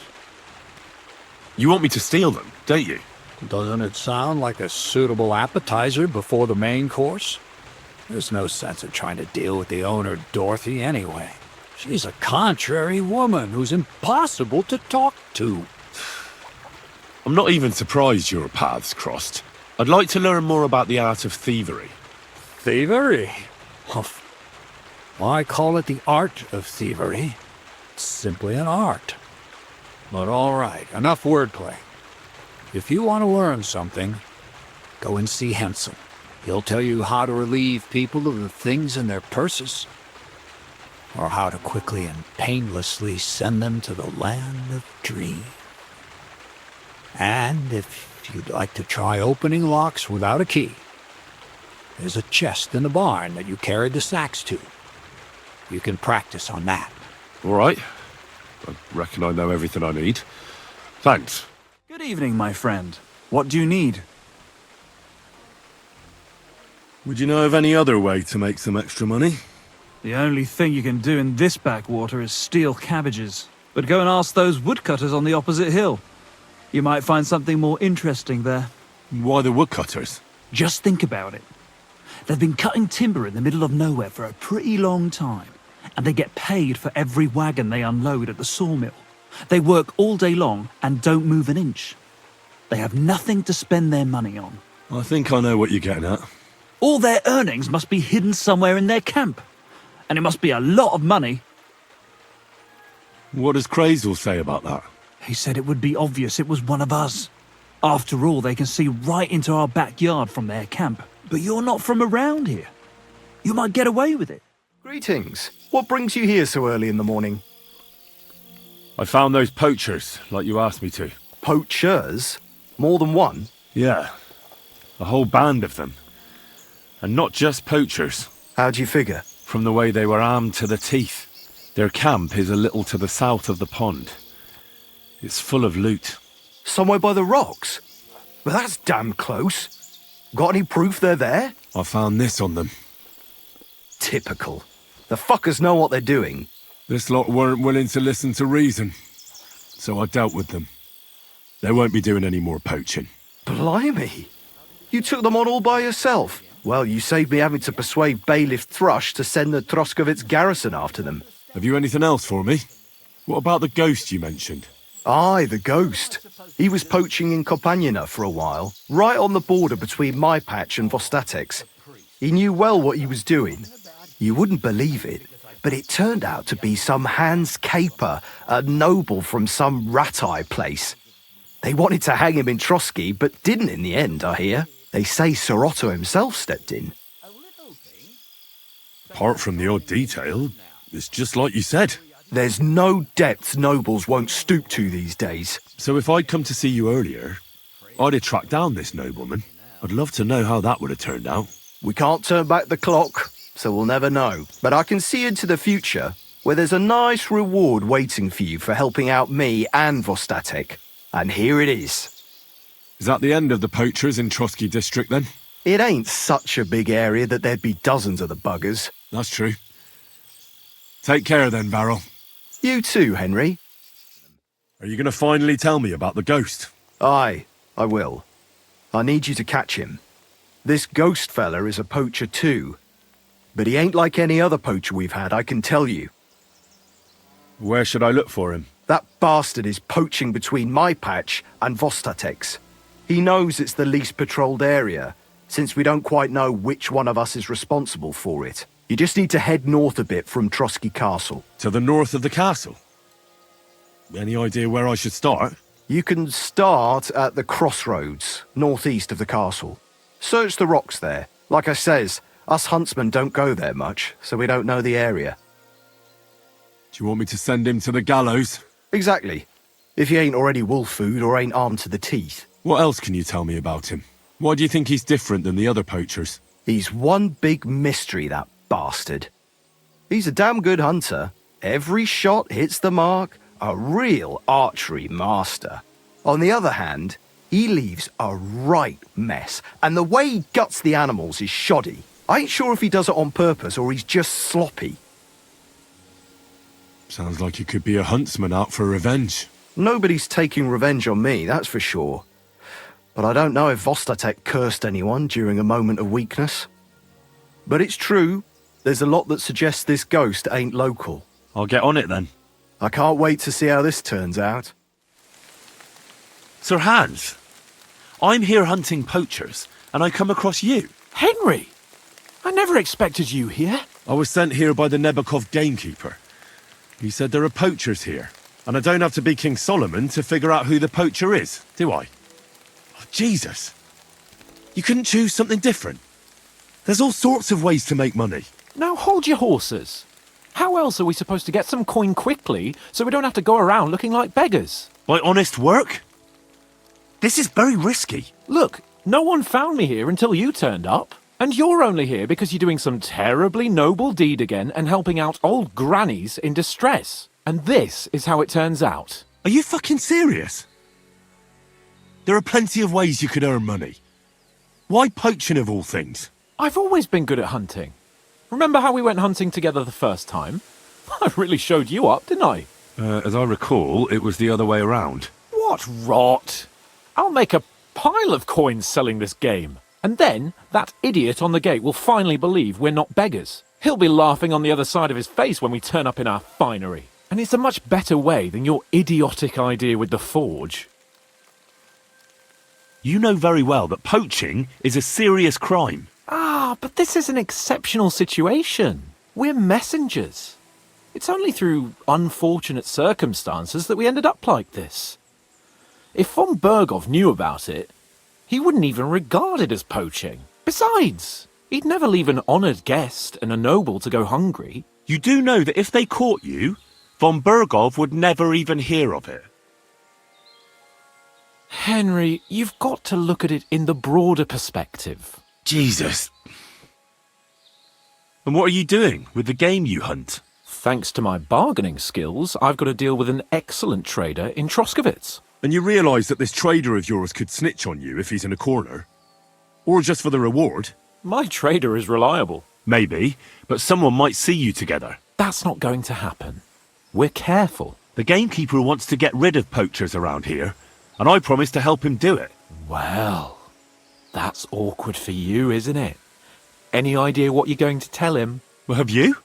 You want me to steal them, don't you? Doesn't it sound like a suitable appetizer before the main course? There's no sense in trying to deal with the owner, Dorothy, anyway. She's a contrary woman who's impossible to talk to. I'm not even surprised your paths crossed. I'd like to learn more about the art of thievery. Thievery? Why call it the art of thievery? It's simply an art. But all right, enough wordplay. If you want to learn something, go and see Hensel. He'll tell you how to relieve people of the things in their purses, or how to quickly and painlessly send them to the land of dreams. And if you'd like to try opening locks without a key, there's a chest in the barn that you carried the sacks to. You can practice on that. All right. I reckon I know everything I need. Thanks. Good evening, my friend. What do you need? Would you know of any other way to make some extra money? The only thing you can do in this backwater is steal cabbages. But go and ask those woodcutters on the opposite hill. You might find something more interesting there. Why the woodcutters? Just think about it. They've been cutting timber in the middle of nowhere for a pretty long time, and they get paid for every wagon they unload at the sawmill. They work all day long and don't move an inch. They have nothing to spend their money on. I think I know what you're getting at. All their earnings must be hidden somewhere in their camp. And it must be a lot of money. What does Crazel say about that? He said it would be obvious it was one of us. After all, they can see right into our backyard from their camp. But you're not from around here. You might get away with it. Greetings. What brings you here so early in the morning? I found those poachers, like you asked me to. Poachers? More than one? Yeah. A whole band of them. And not just poachers. How do you figure? From the way they were armed to the teeth. Their camp is a little to the south of the pond. It's full of loot. Somewhere by the rocks? Well, that's damn close. Got any proof they're there? I found this on them. Typical. The fuckers know what they're doing. This lot weren't willing to listen to reason. So I dealt with them. They won't be doing any more poaching. Blimey. You took them on all by yourself. Well, you saved me having to persuade Bailiff Thrush to send the Troskovitz garrison after them. Have you anything else for me? What about the ghost you mentioned? Aye, the ghost. He was poaching in Kopanina for a while, right on the border between my patch and Vostatek's. He knew well what he was doing. You wouldn't believe it, but it turned out to be some Hans Caper, a noble from some rat-eye place. They wanted to hang him in Trotsky, but didn't in the end, I hear. They say Sir Otto himself stepped in. Apart from the odd detail, it's just like you said. There's no depth nobles won't stoop to these days. So if I'd come to see you earlier, I'd have tracked down this nobleman. I'd love to know how that would have turned out. We can't turn back the clock, so we'll never know. But I can see into the future, where there's a nice reward waiting for you for helping out me and Vostatek. And here it is. Is that the end of the poachers in Trotsky district then? It ain't such a big area that there'd be dozens of the buggers. That's true. Take care then, Varro. You too, Henry. Are you going to finally tell me about the ghost? Aye, I will. I need you to catch him. This ghost fella is a poacher too. But he ain't like any other poacher we've had, I can tell you. Where should I look for him? That bastard is poaching between my patch and Vostatek's. He knows it's the least patrolled area, since we don't quite know which one of us is responsible for it. You just need to head north a bit from Trotsky Castle. To the north of the castle? Any idea where I should start? You can start at the crossroads, northeast of the castle. Search the rocks there. Like I says, us huntsmen don't go there much, so we don't know the area. Do you want me to send him to the gallows? Exactly. If he ain't already wolf food or ain't armed to the teeth. What else can you tell me about him? Why do you think he's different than the other poachers? He's one big mystery, that bastard. He's a damn good hunter. Every shot hits the mark. A real archery master. On the other hand, he leaves a right mess, and the way he guts the animals is shoddy. I ain't sure if he does it on purpose or he's just sloppy. Sounds like he could be a huntsman out for revenge. Nobody's taking revenge on me, that's for sure. But I don't know if Vostatek cursed anyone during a moment of weakness. But it's true, there's a lot that suggests this ghost ain't local. I'll get on it then. I can't wait to see how this turns out. Sir Hans, I'm here hunting poachers, and I come across you. Henry! I never expected you here. I was sent here by the Nebakov gamekeeper. He said there are poachers here, and I don't have to be King Solomon to figure out who the poacher is, do I? Oh, Jesus! You couldn't choose something different? There's all sorts of ways to make money. Now hold your horses. How else are we supposed to get some coin quickly so we don't have to go around looking like beggars? By honest work? This is very risky. Look, no one found me here until you turned up. And you're only here because you're doing some terribly noble deed again and helping out old grannies in distress. And this is how it turns out. Are you fucking serious? There are plenty of ways you could earn money. Why poaching of all things? I've always been good at hunting. Remember how we went hunting together the first time? I really showed you up, didn't I? As I recall, it was the other way around. What rot! I'll make a pile of coins selling this game. And then, that idiot on the gate will finally believe we're not beggars. He'll be laughing on the other side of his face when we turn up in our finery. And it's a much better way than your idiotic idea with the forge. You know very well that poaching is a serious crime. Ah, but this is an exceptional situation. We're messengers. It's only through unfortunate circumstances that we ended up like this. If von Berghoff knew about it, he wouldn't even regard it as poaching. Besides, he'd never leave an honoured guest and a noble to go hungry. You do know that if they caught you, Von Bergov would never even hear of it. Henry, you've got to look at it in the broader perspective. Jesus. And what are you doing with the game you hunt? Thanks to my bargaining skills, I've got to deal with an excellent trader in Troskowitz. And you realise that this trader of yours could snitch on you if he's in a corner? Or just for the reward? My trader is reliable. Maybe, but someone might see you together. That's not going to happen. We're careful. The gamekeeper wants to get rid of poachers around here, and I promise to help him do it. Well, that's awkward for you, isn't it? Any idea what you're going to tell him? Well, have you?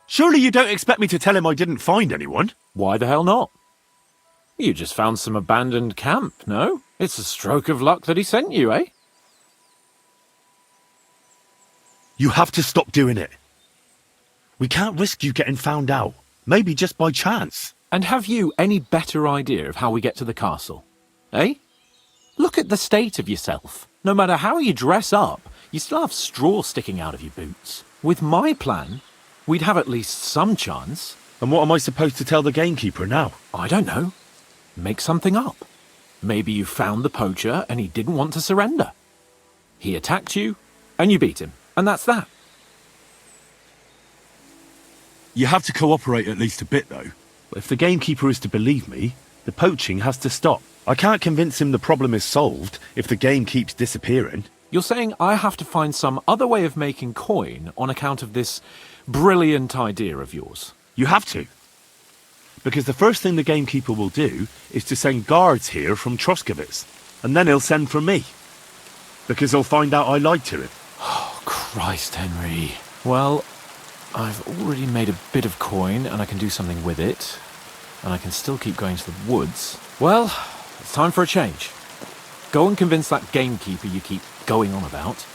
Surely you don't expect me to tell him I didn't find anyone? Why the hell not? You just found some abandoned camp, no? It's a stroke of luck that he sent you, eh? You have to stop doing it. We can't risk you getting found out. Maybe just by chance. And have you any better idea of how we get to the castle? Eh? Look at the state of yourself. No matter how you dress up, you still have straw sticking out of your boots. With my plan, we'd have at least some chance. And what am I supposed to tell the gamekeeper now? I don't know. Make something up. Maybe you found the poacher and he didn't want to surrender. He attacked you and you beat him. And that's that. You have to cooperate at least a bit, though. If the gamekeeper is to believe me, the poaching has to stop. I can't convince him the problem is solved if the game keeps disappearing. You're saying I have to find some other way of making coin on account of this brilliant idea of yours? You have to. Because the first thing the gamekeeper will do is to send guards here from Troskowitz. And then he'll send for me. Because he'll find out I lied to him. Oh, Christ, Henry. Well, I've already made a bit of coin and I can do something with it. And I can still keep going to the woods. Well, it's time for a change. Go and convince that gamekeeper you keep going on about.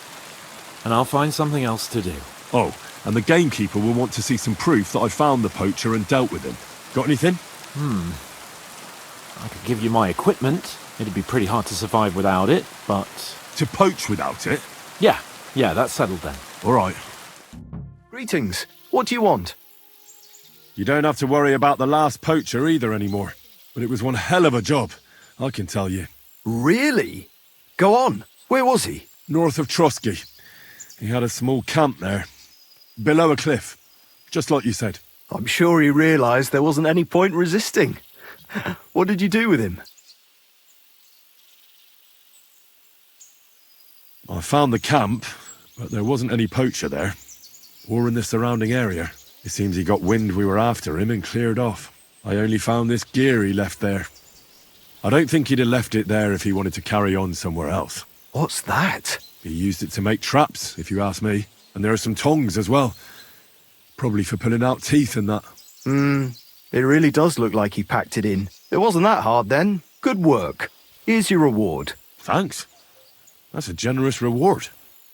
And I'll find something else to do. Oh, and the gamekeeper will want to see some proof that I found the poacher and dealt with him. Got anything? I could give you my equipment. It'd be pretty hard to survive without it, but... To poach without it? Yeah, that's settled then. All right. Greetings. What do you want? You don't have to worry about the last poacher either anymore. But it was one hell of a job, I can tell you. Really? Go on. Where was he? North of Trotsky. He had a small camp there. Below a cliff. Just like you said. I'm sure he realised there wasn't any point resisting. What did you do with him? I found the camp, but there wasn't any poacher there. Or in the surrounding area. It seems he got wind we were after him and cleared off. I only found this gear he left there. I don't think he'd have left it there if he wanted to carry on somewhere else. What's that? He used it to make traps, if you ask me. And there are some tongs as well. Probably for pulling out teeth and that. It really does look like he packed it in. It wasn't that hard then. Good work. Here's your reward. Thanks. That's a generous reward.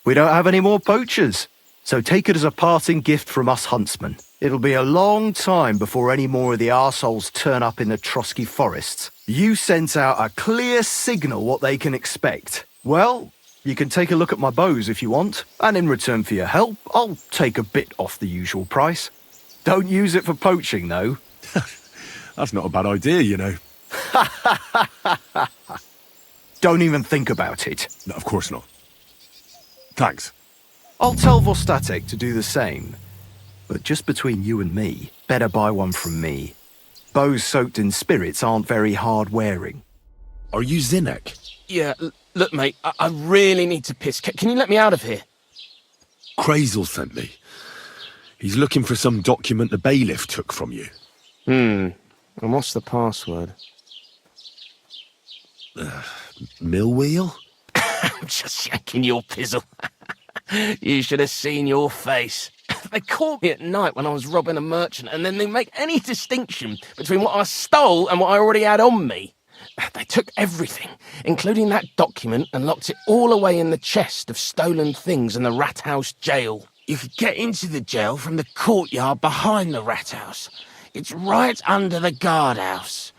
We don't have any more poachers, so take it as a parting gift from us huntsmen. It'll be a long time before any more of the arseholes turn up in the Trotsky forests. You sent out a clear signal what they can expect. Well, you can take a look at my bows if you want, and in return for your help, I'll take a bit off the usual price. Don't use it for poaching, though. That's not a bad idea, you know. Don't even think about it. No, of course not. Thanks. I'll tell Vostatek to do the same. But just between you and me, better buy one from me. Bows soaked in spirits aren't very hard wearing. Are you Zinnek? Yeah, look, mate, I really need to piss. Can you let me out of here? Crazel sent me. He's looking for some document the bailiff took from you. And what's the password? Mill wheel? I'm just shaking your pizzle. You should have seen your face. They caught me at night when I was robbing a merchant, and then they make any distinction between what I stole and what I already had on me. They took everything, including that document, and locked it all away in the chest of stolen things in the rat house jail. You could get into the jail from the courtyard behind the rat house. It's right under the guardhouse.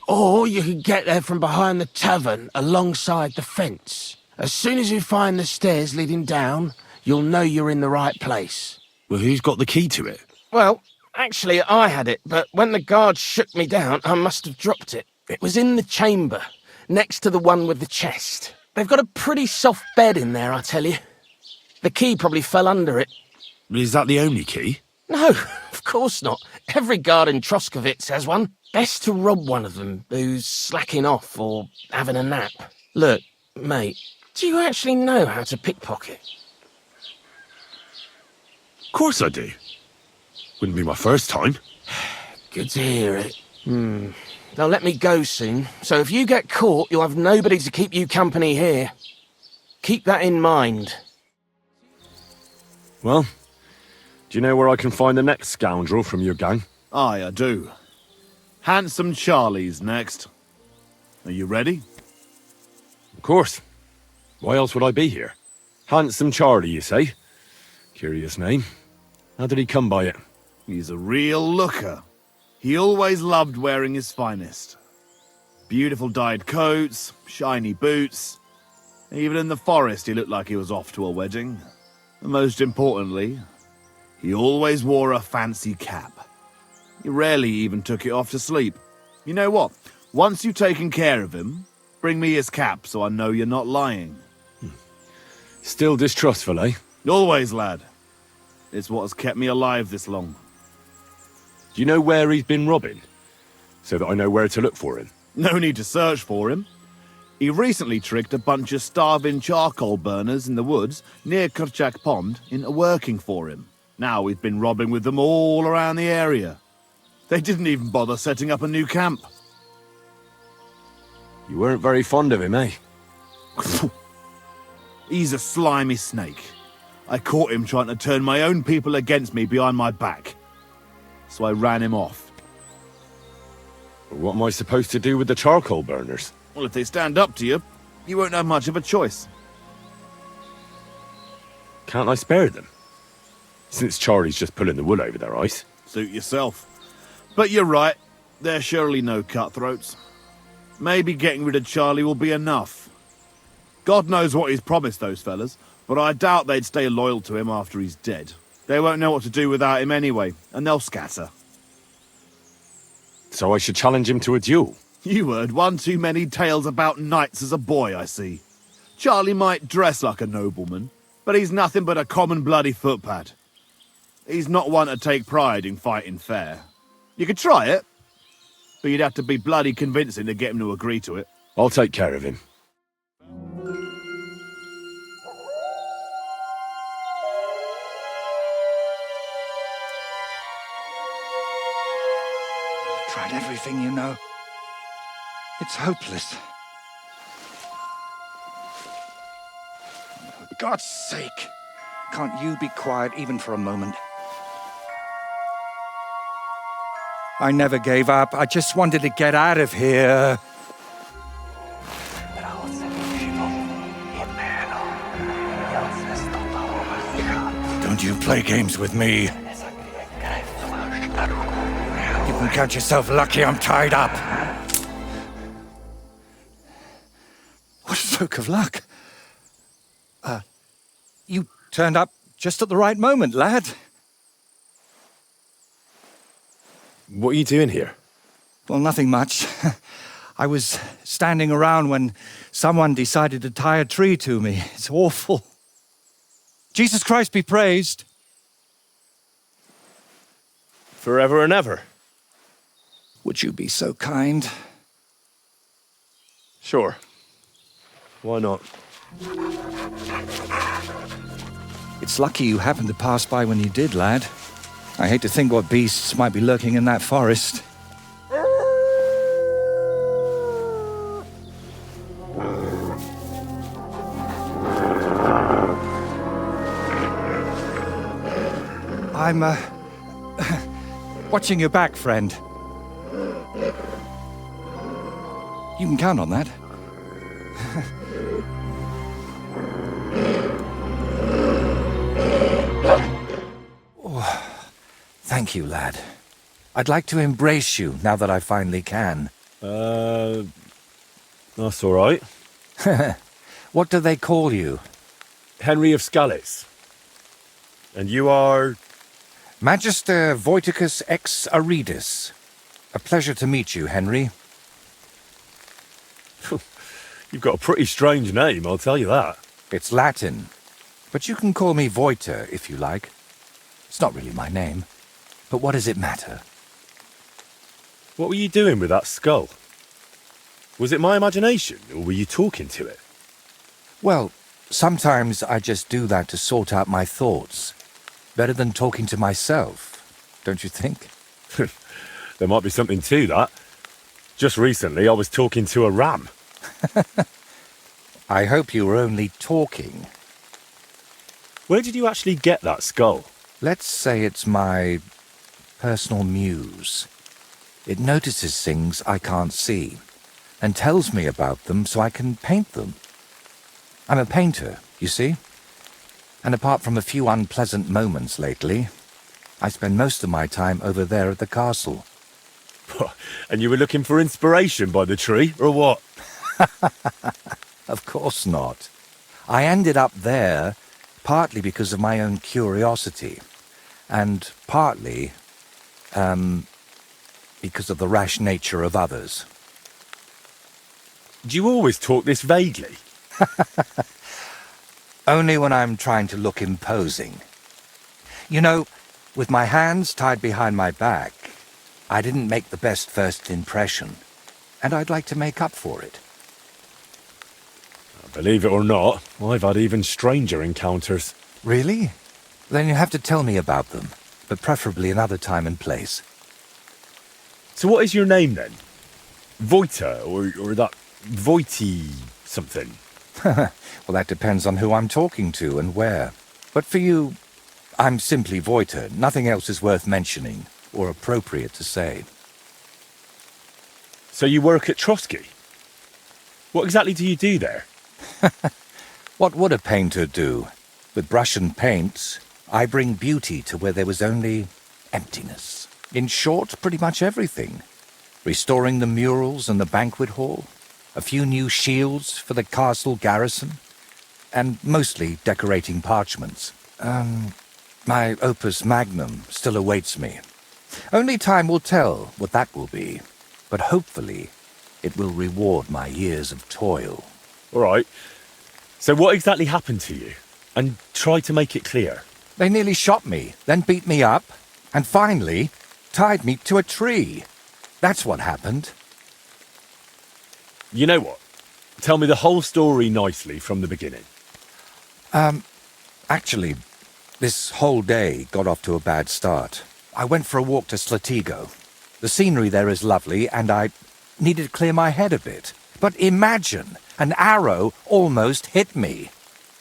Or you could get there from behind the tavern alongside the fence. As soon as you find the stairs leading down, you'll know you're in the right place. Well, who's got the key to it? Well, Actually, I had it, but when the guard shook me down, I must have dropped it. It was in the chamber, next to the one with the chest. They've got a pretty soft bed in there, I tell you. The key probably fell under it. Is that the only key? No, of course not. Every guard in Troskovitz has one. Best to rob one of them who's slacking off or having a nap. Look, mate, do you actually know how to pickpocket? Of course I do. Wouldn't be my first time. Good to hear it. They'll let me go soon, so if you get caught, you'll have nobody to keep you company here. Keep that in mind. Well, do you know where I can find the next scoundrel from your gang? Aye, I do. Handsome Charlie's next. Are you ready? Of course. Why else would I be here? Handsome Charlie, you say? Curious name. How did he come by it? He's a real looker. He always loved wearing his finest. Beautiful dyed coats, shiny boots. Even in the forest he looked like he was off to a wedding. And most importantly, he always wore a fancy cap. He rarely even took it off to sleep. You know what? Once you've taken care of him, bring me his cap so I know you're not lying. Still distrustful, eh? Always, lad. It's what has kept me alive this long. Do you know where he's been robbing? So that I know where to look for him. No need to search for him. He recently tricked a bunch of starving charcoal burners in the woods near Kurchak Pond into working for him. Now we've been robbing with them all around the area. They didn't even bother setting up a new camp. You weren't very fond of him, eh? He's a slimy snake. I caught him trying to turn my own people against me behind my back. So I ran him off. What am I supposed to do with the charcoal burners? Well, if they stand up to you, you won't have much of a choice. Can't I spare them? Since Charlie's just pulling the wool over their eyes. Suit yourself. But you're right, there's surely no cutthroats. Maybe getting rid of Charlie will be enough. God knows what he's promised those fellas, but I doubt they'd stay loyal to him after he's dead. They won't know what to do without him anyway, and they'll scatter. So I should challenge him to a duel? You heard one too many tales about knights as a boy, I see. Charlie might dress like a nobleman, but he's nothing but a common bloody footpad. He's not one to take pride in fighting fair. You could try it, but you'd have to be bloody convincing to get him to agree to it. I'll take care of him. Tried everything, you know. It's hopeless. For God's sake, can't you be quiet even for a moment? I never gave up. I just wanted to get out of here. Don't you play games with me. You can count yourself lucky I'm tied up. What a stroke of luck. You turned up just at the right moment, lad. What are you doing here? Well, nothing much. I was standing around when someone decided to tie a tree to me. It's awful. Jesus Christ be praised. Forever and ever. Would you be so kind? Sure. Why not? It's lucky you happened to pass by when you did, lad. I hate to think what beasts might be lurking in that forest. I'm, watching your back, friend. You can count on that. Thank you, lad. I'd like to embrace you now that I finally can. That's all right. What do they call you? Henry of Skalitz. And you are? Magister Voiticus ex Aridus. A pleasure to meet you, Henry. You've got a pretty strange name, I'll tell you that. It's Latin, but you can call me Voiter if you like. It's not really my name, but what does it matter? What were you doing with that skull? Was it my imagination, or were you talking to it? Well, sometimes I just do that to sort out my thoughts. Better than talking to myself, don't you think? There might be something to that. Just recently, I was talking to a ram. I hope you were only talking. Where did you actually get that skull? Let's say it's my personal muse. It notices things I can't see and tells me about them so I can paint them. I'm a painter, you see? And apart from a few unpleasant moments lately, I spend most of my time over there at the castle. And you were looking for inspiration by the tree, or what? Of course not. I ended up there partly because of my own curiosity, and partly, because of the rash nature of others. Do you always talk this vaguely? Only when I'm trying to look imposing. You know, with my hands tied behind my back, I didn't make the best first impression, and I'd like to make up for it. Believe it or not, I've had even stranger encounters. Really? Then you have to tell me about them, but preferably another time and place. So what is your name then? Voiter, or that Voity something? Well, that depends on who I'm talking to and where. But for you, I'm simply Voiter. Nothing else is worth mentioning, or appropriate to say. So you work at Trotsky? What exactly do you do there? What would a painter do? With brush and paints, I bring beauty to where there was only emptiness. In short, pretty much everything. Restoring the murals and the banquet hall, a few new shields for the castle garrison, and mostly decorating parchments. My opus magnum still awaits me. Only time will tell what that will be, but hopefully it will reward my years of toil. All right. So what exactly happened to you? And try to make it clear. They nearly shot me, then beat me up, and finally tied me to a tree. That's what happened. You know what? Tell me the whole story nicely from the beginning. Actually, this whole day got off to a bad start. I went for a walk to Slatigo. The scenery there is lovely, and I needed to clear my head a bit. But imagine, an arrow almost hit me.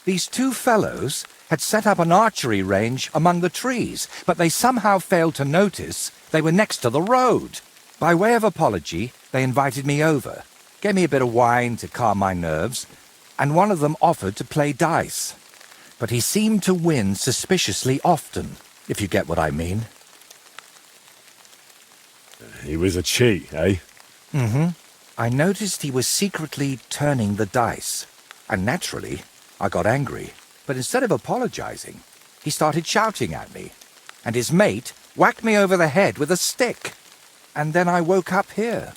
These two fellows had set up an archery range among the trees, but they somehow failed to notice they were next to the road. By way of apology, they invited me over, gave me a bit of wine to calm my nerves, and one of them offered to play dice. But he seemed to win suspiciously often, if you get what I mean. He was a cheat, eh? Mm-hmm. I noticed he was secretly turning the dice, and naturally, I got angry. But instead of apologizing, he started shouting at me, and his mate whacked me over the head with a stick. And then I woke up here.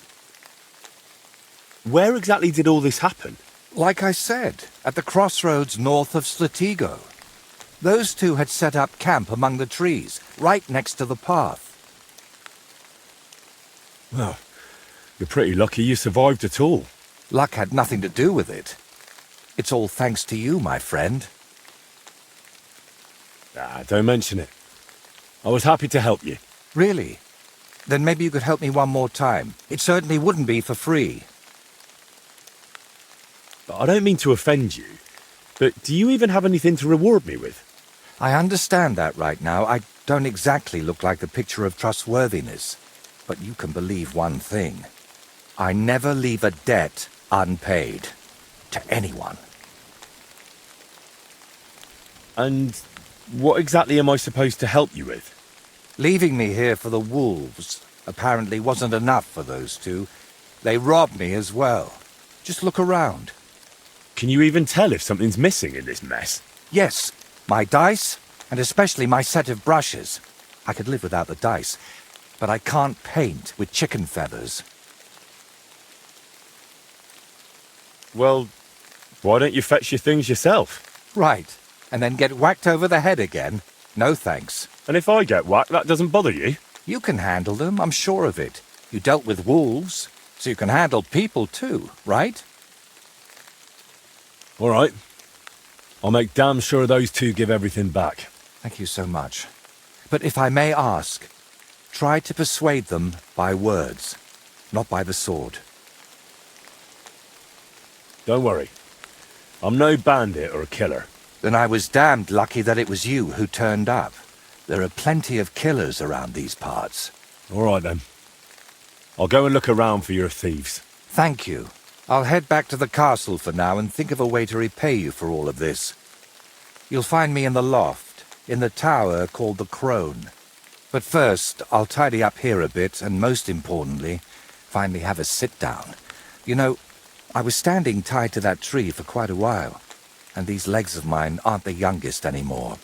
Where exactly did all this happen? Like I said, at the crossroads north of Slatigo. Those two had set up camp among the trees, right next to the path. Well, you're pretty lucky you survived at all. Luck had nothing to do with it. It's all thanks to you, my friend. Don't mention it. I was happy to help you. Really? Then maybe you could help me one more time. It certainly wouldn't be for free. I don't mean to offend you, but do you even have anything to reward me with? I understand that right now. I don't exactly look like the picture of trustworthiness. But you can believe one thing. I never leave a debt unpaid. To anyone. And what exactly am I supposed to help you with? Leaving me here for the wolves apparently wasn't enough for those two. They robbed me as well. Just look around. Can you even tell if something's missing in this mess? Yes, my dice, and especially my set of brushes. I could live without the dice, but I can't paint with chicken feathers. Well, why don't you fetch your things yourself? Right, and then get whacked over the head again? No thanks. And if I get whacked, that doesn't bother you? You can handle them, I'm sure of it. You dealt with wolves, so you can handle people too, right? All right. I'll make damn sure those two give everything back. Thank you so much. But if I may ask, try to persuade them by words, not by the sword. Don't worry. I'm no bandit or a killer. Then I was damned lucky that it was you who turned up. There are plenty of killers around these parts. All right, then. I'll go and look around for your thieves. Thank you. I'll head back to the castle for now and think of a way to repay you for all of this. You'll find me in the loft, in the tower called the Crone. But first, I'll tidy up here a bit and, most importantly, finally have a sit-down. You know, I was standing tied to that tree for quite a while, and these legs of mine aren't the youngest anymore.